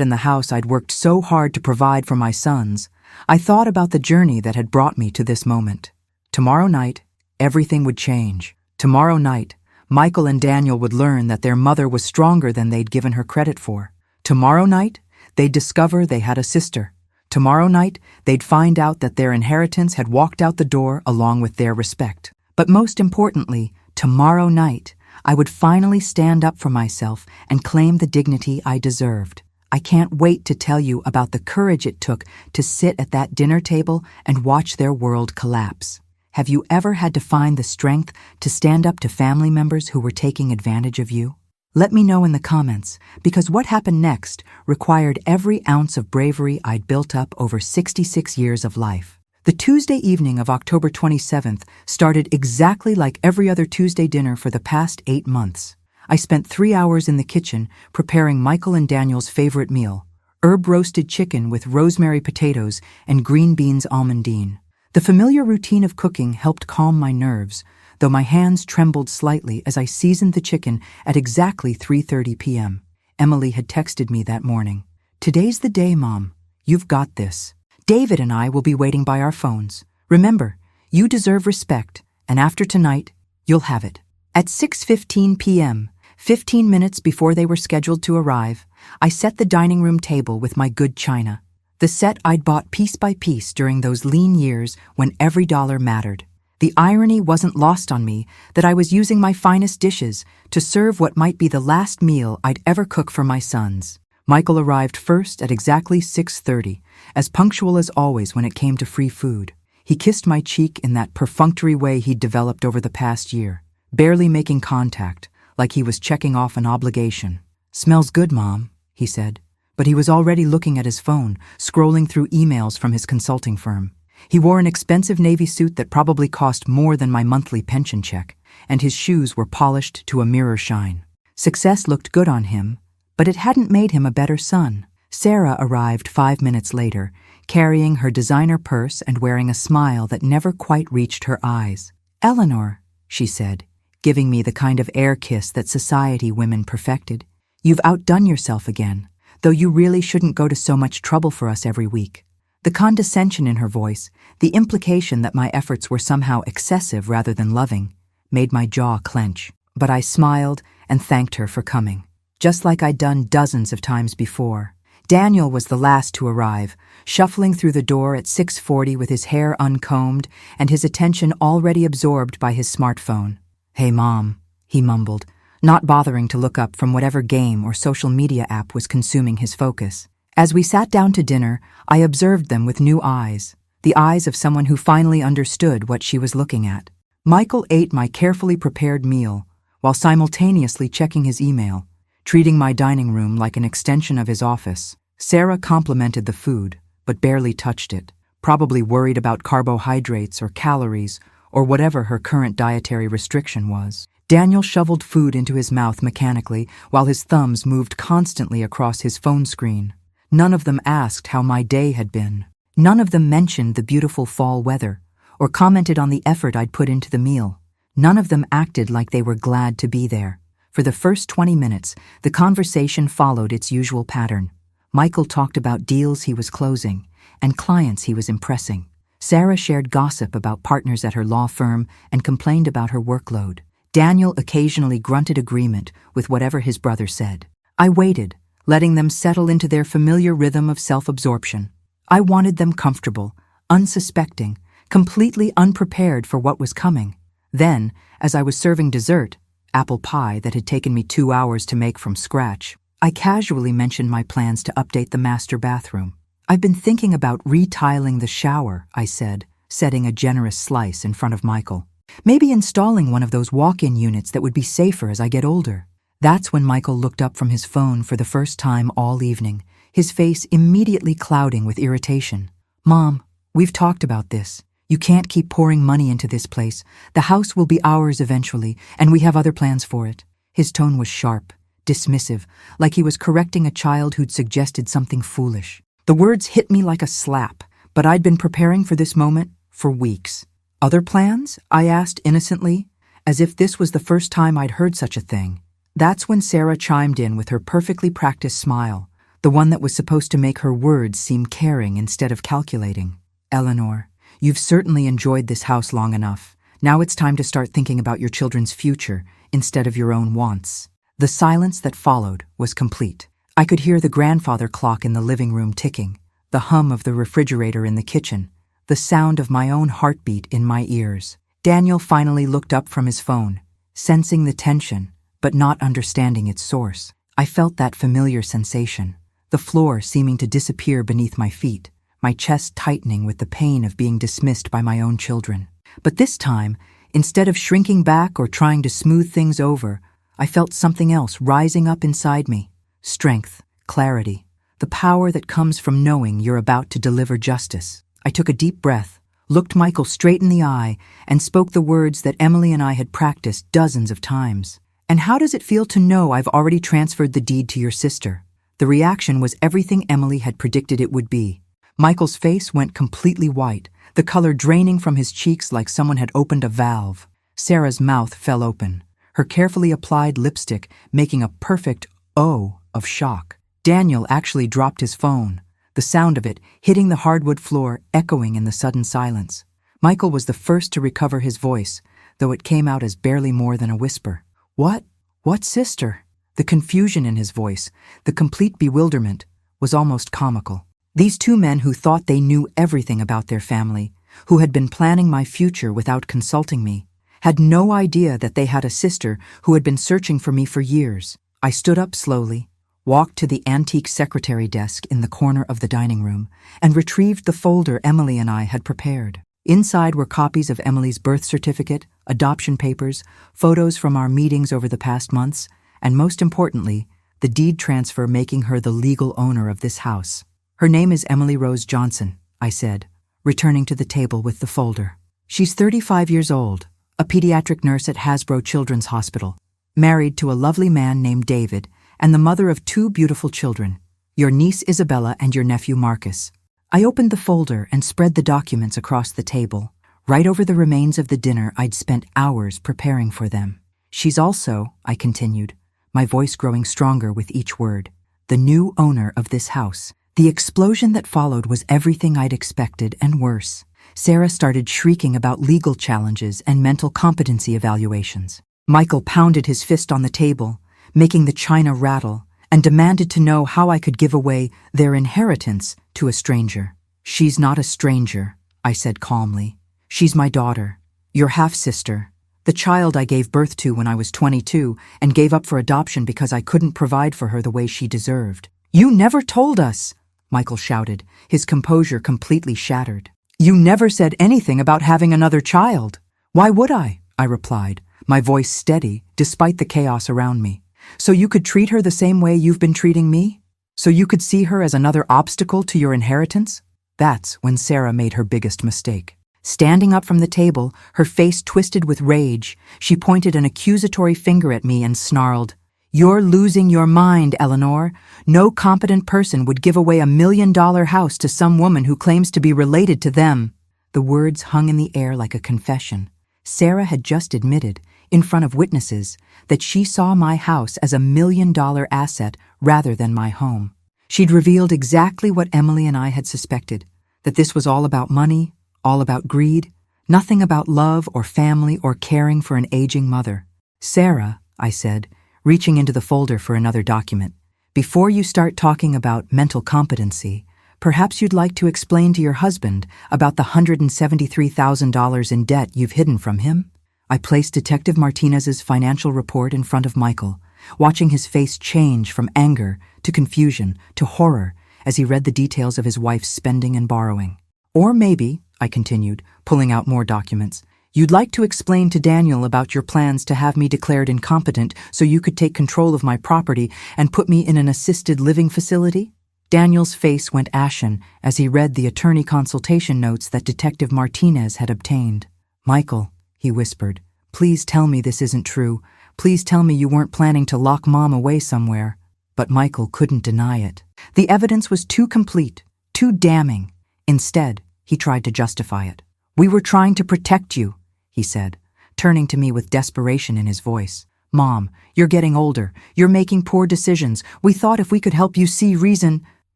in the house I'd worked so hard to provide for my sons, I thought about the journey that had brought me to this moment. Tomorrow night, everything would change. Tomorrow night, Michael and Daniel would learn that their mother was stronger than they'd given her credit for. Tomorrow night, they'd discover they had a sister. Tomorrow night, they'd find out that their inheritance had walked out the door along with their respect. But most importantly, tomorrow night, I would finally stand up for myself and claim the dignity I deserved. I can't wait to tell you about the courage it took to sit at that dinner table and watch their world collapse. Have you ever had to find the strength to stand up to family members who were taking advantage of you? Let me know in the comments, because what happened next required every ounce of bravery I'd built up over 66 years of life. The Tuesday evening of October 27th started exactly like every other Tuesday dinner for the past 8 months. I spent 3 hours in the kitchen preparing Michael and Daniel's favorite meal, herb-roasted chicken with rosemary potatoes and green beans almondine. The familiar routine of cooking helped calm my nerves, though my hands trembled slightly as I seasoned the chicken at exactly 3:30 p.m. Emily had texted me that morning. "Today's the day, Mom. You've got this. David and I will be waiting by our phones. Remember, you deserve respect, and after tonight, you'll have it." At 6:15 p.m., 15 minutes before they were scheduled to arrive, I set the dining room table with my good china. The set I'd bought piece by piece during those lean years when every dollar mattered. The irony wasn't lost on me that I was using my finest dishes to serve what might be the last meal I'd ever cook for my sons. Michael arrived first at exactly 6:30, as punctual as always when it came to free food. He kissed my cheek in that perfunctory way he'd developed over the past year, barely making contact, like he was checking off an obligation. "Smells good, Mom," he said. But he was already looking at his phone, scrolling through emails from his consulting firm. He wore an expensive navy suit that probably cost more than my monthly pension check, and his shoes were polished to a mirror shine. Success looked good on him, but it hadn't made him a better son. Sarah arrived 5 minutes later, carrying her designer purse and wearing a smile that never quite reached her eyes. "Eleanor," she said, giving me the kind of air kiss that society women perfected, "you've outdone yourself again. Though you really shouldn't go to so much trouble for us every week." The condescension in her voice, the implication that my efforts were somehow excessive rather than loving, made my jaw clench. But I smiled and thanked her for coming, just like I'd done dozens of times before. Daniel was the last to arrive, shuffling through the door at 6:40 with his hair uncombed and his attention already absorbed by his smartphone. "Hey, Mom," he mumbled, not bothering to look up from whatever game or social media app was consuming his focus. As we sat down to dinner, I observed them with new eyes, the eyes of someone who finally understood what she was looking at. Michael ate my carefully prepared meal, while simultaneously checking his email, treating my dining room like an extension of his office. Sarah complimented the food, but barely touched it, probably worried about carbohydrates or calories or whatever her current dietary restriction was. Daniel shoveled food into his mouth mechanically while his thumbs moved constantly across his phone screen. None of them asked how my day had been. None of them mentioned the beautiful fall weather or commented on the effort I'd put into the meal. None of them acted like they were glad to be there. For the first 20 minutes, the conversation followed its usual pattern. Michael talked about deals he was closing and clients he was impressing. Sarah shared gossip about partners at her law firm and complained about her workload. Daniel occasionally grunted agreement with whatever his brother said. I waited, letting them settle into their familiar rhythm of self-absorption. I wanted them comfortable, unsuspecting, completely unprepared for what was coming. Then, as I was serving dessert, apple pie that had taken me 2 hours to make from scratch, I casually mentioned my plans to update the master bathroom. "I've been thinking about retiling the shower," I said, setting a generous slice in front of Michael. "Maybe installing one of those walk-in units that would be safer as I get older." That's when Michael looked up from his phone for the first time all evening, his face immediately clouding with irritation. "Mom, we've talked about this. You can't keep pouring money into this place. The house will be ours eventually, and we have other plans for it." His tone was sharp, dismissive, like he was correcting a child who'd suggested something foolish. The words hit me like a slap, but I'd been preparing for this moment for weeks. "Other plans?" I asked innocently, as if this was the first time I'd heard such a thing. That's when Sarah chimed in with her perfectly practiced smile, the one that was supposed to make her words seem caring instead of calculating. "Eleanor, you've certainly enjoyed this house long enough. Now it's time to start thinking about your children's future instead of your own wants." The silence that followed was complete. I could hear the grandfather clock in the living room ticking, the hum of the refrigerator in the kitchen, the sound of my own heartbeat in my ears. Daniel finally looked up from his phone, sensing the tension, but not understanding its source. I felt that familiar sensation, the floor seeming to disappear beneath my feet, my chest tightening with the pain of being dismissed by my own children. But this time, instead of shrinking back or trying to smooth things over, I felt something else rising up inside me. Strength, clarity, the power that comes from knowing you're about to deliver justice. I took a deep breath, looked Michael straight in the eye, and spoke the words that Emily and I had practiced dozens of times. "And how does it feel to know I've already transferred the deed to your sister?" The reaction was everything Emily had predicted it would be. Michael's face went completely white, the color draining from his cheeks like someone had opened a valve. Sarah's mouth fell open, her carefully applied lipstick making a perfect O of shock. Daniel actually dropped his phone, the sound of it hitting the hardwood floor echoing in the sudden silence. Michael was the first to recover his voice, though it came out as barely more than a whisper. "What? What sister?" The confusion in his voice, the complete bewilderment, was almost comical. These two men who thought they knew everything about their family, who had been planning my future without consulting me, had no idea that they had a sister who had been searching for me for years. I stood up slowly, walked to the antique secretary desk in the corner of the dining room, and retrieved the folder Emily and I had prepared. Inside were copies of Emily's birth certificate, adoption papers, photos from our meetings over the past months, and most importantly, the deed transfer making her the legal owner of this house. "Her name is Emily Rose Johnson," I said, returning to the table with the folder. "She's 35 years old, a pediatric nurse at Hasbro Children's Hospital, married to a lovely man named David, and the mother of 2 beautiful children, your niece Isabella and your nephew Marcus." I opened the folder and spread the documents across the table, right over the remains of the dinner I'd spent hours preparing for them. "She's also," I continued, my voice growing stronger with each word, "the new owner of this house." The explosion that followed was everything I'd expected and worse. Sarah started shrieking about legal challenges and mental competency evaluations. Michael pounded his fist on the table, making the china rattle, and demanded to know how I could give away their inheritance to a stranger. "She's not a stranger," I said calmly. "She's my daughter, your half-sister, the child I gave birth to when I was 22 and gave up for adoption because I couldn't provide for her the way she deserved." "You never told us!" Michael shouted, his composure completely shattered. "You never said anything about having another child." "Why would I?" I replied, my voice steady despite the chaos around me. "So you could treat her the same way you've been treating me? So you could see her as another obstacle to your inheritance?" That's when Sarah made her biggest mistake. Standing up from the table, her face twisted with rage, she pointed an accusatory finger at me and snarled, "You're losing your mind, Eleanor. No competent person would give away $1 million house to some woman who claims to be related to them." The words hung in the air like a confession. Sarah had just admitted, in front of witnesses, that she saw my house as $1 million asset rather than my home. She'd revealed exactly what Emily and I had suspected, that this was all about money, all about greed, nothing about love or family or caring for an aging mother. "Sarah," I said, reaching into the folder for another document, Before you start talking about mental competency, perhaps you'd like to explain to your husband about the $173,000 in debt you've hidden from him? I placed Detective Martinez's financial report in front of Michael, watching his face change from anger to confusion to horror as he read the details of his wife's spending and borrowing. Or maybe, I continued, pulling out more documents, you'd like to explain to Daniel about your plans to have me declared incompetent so you could take control of my property and put me in an assisted living facility? Daniel's face went ashen as he read the attorney consultation notes that Detective Martinez had obtained. Michael, he whispered, please tell me this isn't true. Please tell me you weren't planning to lock Mom away somewhere. But Michael couldn't deny it. The evidence was too complete, too damning. Instead, he tried to justify it. We were trying to protect you, he said, turning to me with desperation in his voice. Mom, you're getting older. You're making poor decisions. We thought if we could help you see reason.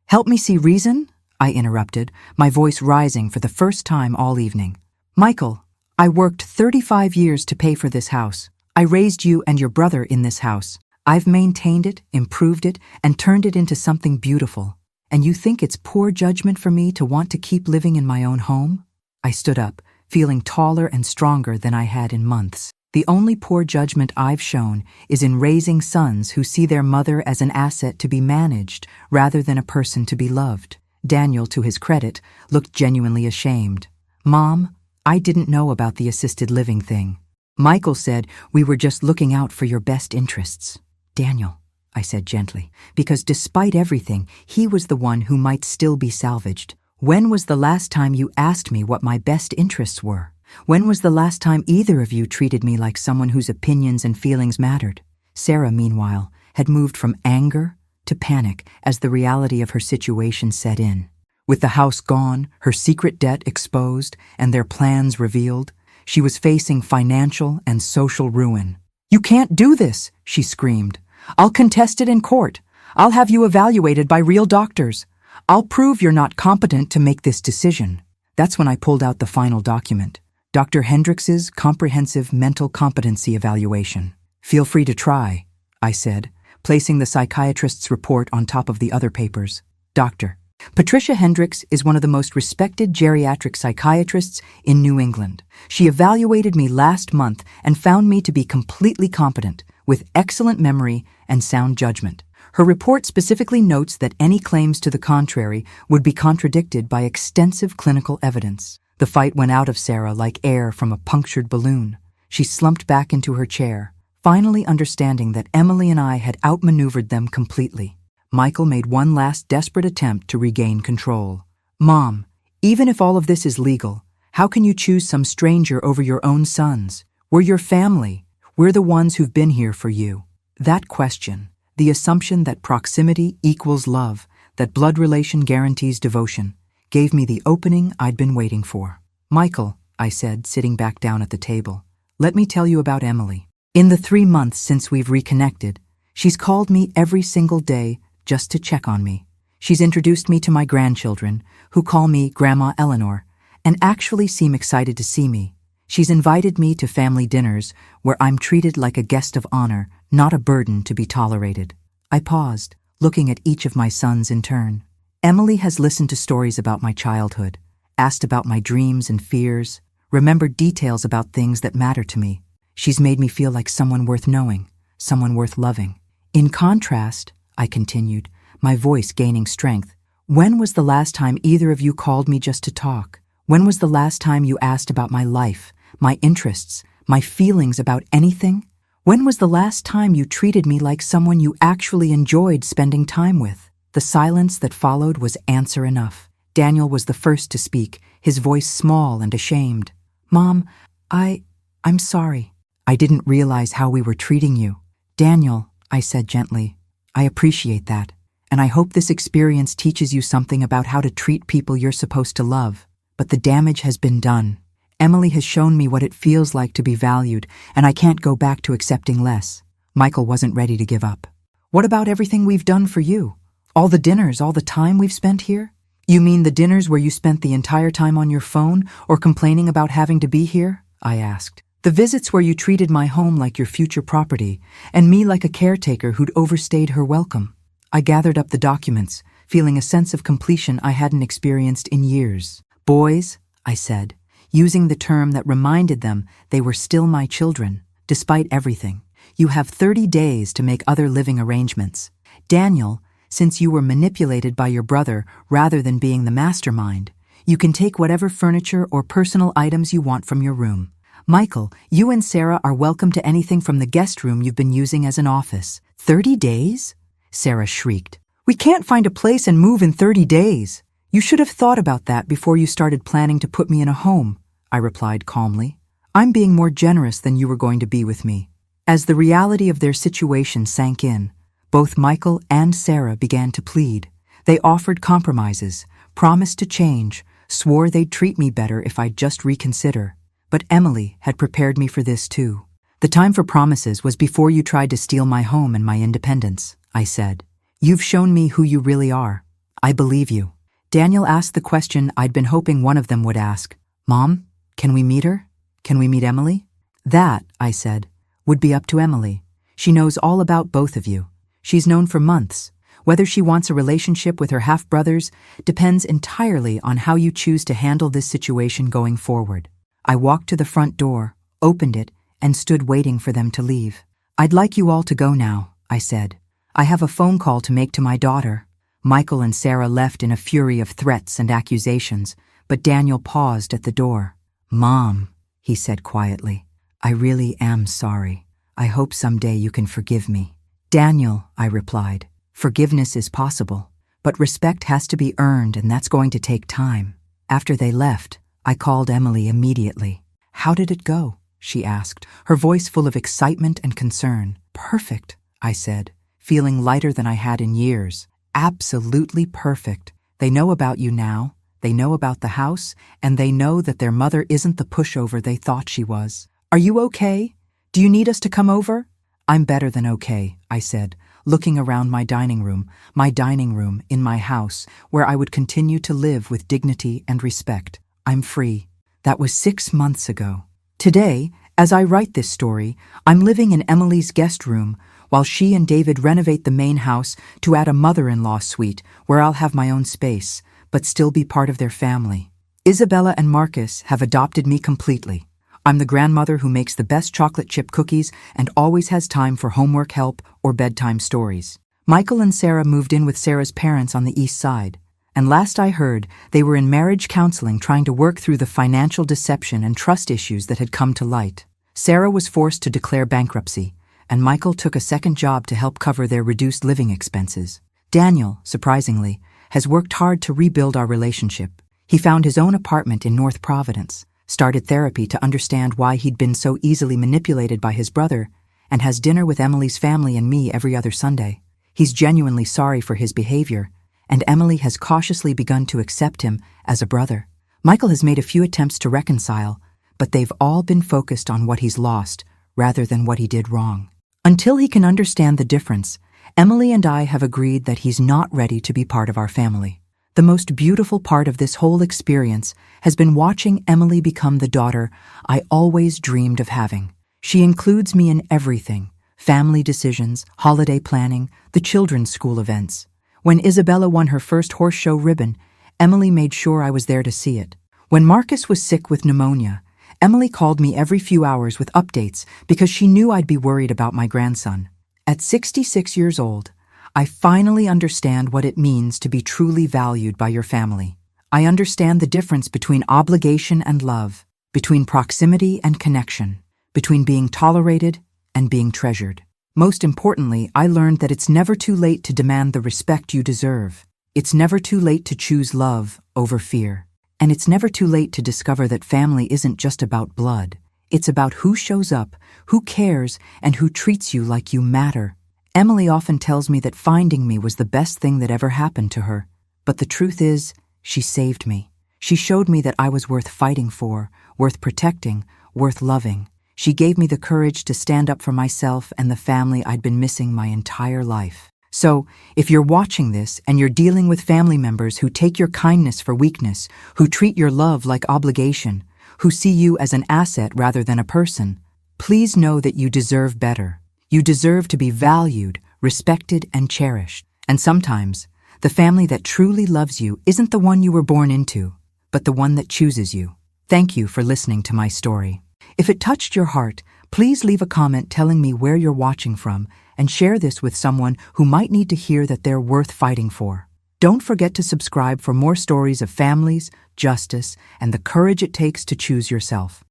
Help me see reason? I interrupted, my voice rising for the first time all evening. Michael, I worked 35 years to pay for this house. I raised you and your brother in this house. I've maintained it, improved it, and turned it into something beautiful. And you think it's poor judgment for me to want to keep living in my own home? I stood up, feeling taller and stronger than I had in months. The only poor judgment I've shown is in raising sons who see their mother as an asset to be managed rather than a person to be loved. Daniel, to his credit, looked genuinely ashamed. Mom, I didn't know about the assisted living thing. Michael said we were just looking out for your best interests. Daniel, I said gently, because despite everything, he was the one who might still be salvaged. When was the last time you asked me what my best interests were? When was the last time either of you treated me like someone whose opinions and feelings mattered? Sarah, meanwhile, had moved from anger to panic as the reality of her situation set in. With the house gone, her secret debt exposed, and their plans revealed, she was facing financial and social ruin. You can't do this, she screamed. I'll contest it in court. I'll have you evaluated by real doctors. I'll prove you're not competent to make this decision. That's when I pulled out the final document. Dr. Hendrix's comprehensive mental competency evaluation. Feel free to try, I said, placing the psychiatrist's report on top of the other papers. Dr. Patricia Hendrix is one of the most respected geriatric psychiatrists in New England. She evaluated me last month and found me to be completely competent, with excellent memory and sound judgment. Her report specifically notes that any claims to the contrary would be contradicted by extensive clinical evidence. The fight went out of Sarah like air from a punctured balloon. She slumped back into her chair, finally understanding that Emily and I had outmaneuvered them completely. Michael made one last desperate attempt to regain control. Mom, even if all of this is legal, how can you choose some stranger over your own sons? We're your family. We're the ones who've been here for you. That question, the assumption that proximity equals love, that blood relation guarantees devotion, gave me the opening I'd been waiting for. Michael, I said, sitting back down at the table, let me tell you about Emily. In the 3 months since we've reconnected, she's called me every single day just to check on me. She's introduced me to my grandchildren, who call me Grandma Eleanor, and actually seem excited to see me. She's invited me to family dinners where I'm treated like a guest of honor, not a burden to be tolerated. I paused, looking at each of my sons in turn. Emily has listened to stories about my childhood, asked about my dreams and fears, remembered details about things that matter to me. She's made me feel like someone worth knowing, someone worth loving. In contrast, I continued, my voice gaining strength, when was the last time either of you called me just to talk? When was the last time you asked about my life, my interests, my feelings about anything? When was the last time you treated me like someone you actually enjoyed spending time with? The silence that followed was answer enough. Daniel was the first to speak, his voice small and ashamed. Mom, I'm sorry. I didn't realize how we were treating you. Daniel, I said gently, I appreciate that, and I hope this experience teaches you something about how to treat people you're supposed to love. But the damage has been done. Emily has shown me what it feels like to be valued, and I can't go back to accepting less. Michael wasn't ready to give up. What about everything we've done for you? All the dinners, all the time we've spent here? You mean the dinners where you spent the entire time on your phone or complaining about having to be here? I asked. The visits where you treated my home like your future property and me like a caretaker who'd overstayed her welcome. I gathered up the documents, feeling a sense of completion I hadn't experienced in years. Boys, I said, using the term that reminded them they were still my children, despite everything. You have 30 days to make other living arrangements. Daniel, since you were manipulated by your brother rather than being the mastermind, you can take whatever furniture or personal items you want from your room. Michael, you and Sarah are welcome to anything from the guest room you've been using as an office. 30 days? Sarah shrieked. We can't find a place and move in 30 days. You should have thought about that before you started planning to put me in a home, I replied calmly. I'm being more generous than you were going to be with me. As the reality of their situation sank in, both Michael and Sarah began to plead. They offered compromises, promised to change, swore they'd treat me better if I'd just reconsider. But Emily had prepared me for this too. The time for promises was before you tried to steal my home and my independence, I said. You've shown me who you really are. I believe you. Daniel asked the question I'd been hoping one of them would ask. Mom, can we meet her? Can we meet Emily? That, I said, would be up to Emily. She knows all about both of you. She's known for months. Whether she wants a relationship with her half-brothers depends entirely on how you choose to handle this situation going forward. I walked to the front door, opened it, and stood waiting for them to leave. I'd like you all to go now, I said. I have a phone call to make to my daughter. Michael and Sarah left in a fury of threats and accusations, but Daniel paused at the door. Mom, he said quietly, I really am sorry. I hope someday you can forgive me. Daniel, I replied, forgiveness is possible, but respect has to be earned, and that's going to take time. After they left, I called Emily immediately. How did it go? She asked, her voice full of excitement and concern. Perfect, I said, feeling lighter than I had in years. Absolutely perfect. They know about you now, they know about the house, and they know that their mother isn't the pushover they thought she was. Are you okay? Do you need us to come over? I'm better than okay, I said, looking around my dining room in my house, where I would continue to live with dignity and respect. I'm free. That was 6 months ago. Today, as I write this story, I'm living in Emily's guest room while she and David renovate the main house to add a mother-in-law suite where I'll have my own space, but still be part of their family. Isabella and Marcus have adopted me completely. I'm the grandmother who makes the best chocolate chip cookies and always has time for homework help or bedtime stories. Michael and Sarah moved in with Sarah's parents on the east side, and last I heard, they were in marriage counseling trying to work through the financial deception and trust issues that had come to light. Sarah was forced to declare bankruptcy, and Michael took a second job to help cover their reduced living expenses. Daniel, surprisingly, has worked hard to rebuild our relationship. He found his own apartment in North Providence, started therapy to understand why he'd been so easily manipulated by his brother, and has dinner with Emily's family and me every other Sunday. He's genuinely sorry for his behavior, and Emily has cautiously begun to accept him as a brother. Michael has made a few attempts to reconcile, but they've all been focused on what he's lost rather than what he did wrong. Until he can understand the difference, Emily and I have agreed that he's not ready to be part of our family. The most beautiful part of this whole experience has been watching Emily become the daughter I always dreamed of having. She includes me in everything: family decisions, holiday planning, the children's school events. When Isabella won her first horse show ribbon, Emily made sure I was there to see it. When Marcus was sick with pneumonia, Emily called me every few hours with updates because she knew I'd be worried about my grandson. At 66 years old, I finally understand what it means to be truly valued by your family. I understand the difference between obligation and love, between proximity and connection, between being tolerated and being treasured. Most importantly, I learned that it's never too late to demand the respect you deserve. It's never too late to choose love over fear. And it's never too late to discover that family isn't just about blood. It's about who shows up, who cares, and who treats you like you matter. Emily often tells me that finding me was the best thing that ever happened to her. But the truth is, she saved me. She showed me that I was worth fighting for, worth protecting, worth loving. She gave me the courage to stand up for myself and the family I'd been missing my entire life. So, if you're watching this and you're dealing with family members who take your kindness for weakness, who treat your love like obligation, who see you as an asset rather than a person, please know that you deserve better. You deserve to be valued, respected, and cherished. And sometimes, the family that truly loves you isn't the one you were born into, but the one that chooses you. Thank you for listening to my story. If it touched your heart, please leave a comment telling me where you're watching from and share this with someone who might need to hear that they're worth fighting for. Don't forget to subscribe for more stories of families, justice, and the courage it takes to choose yourself.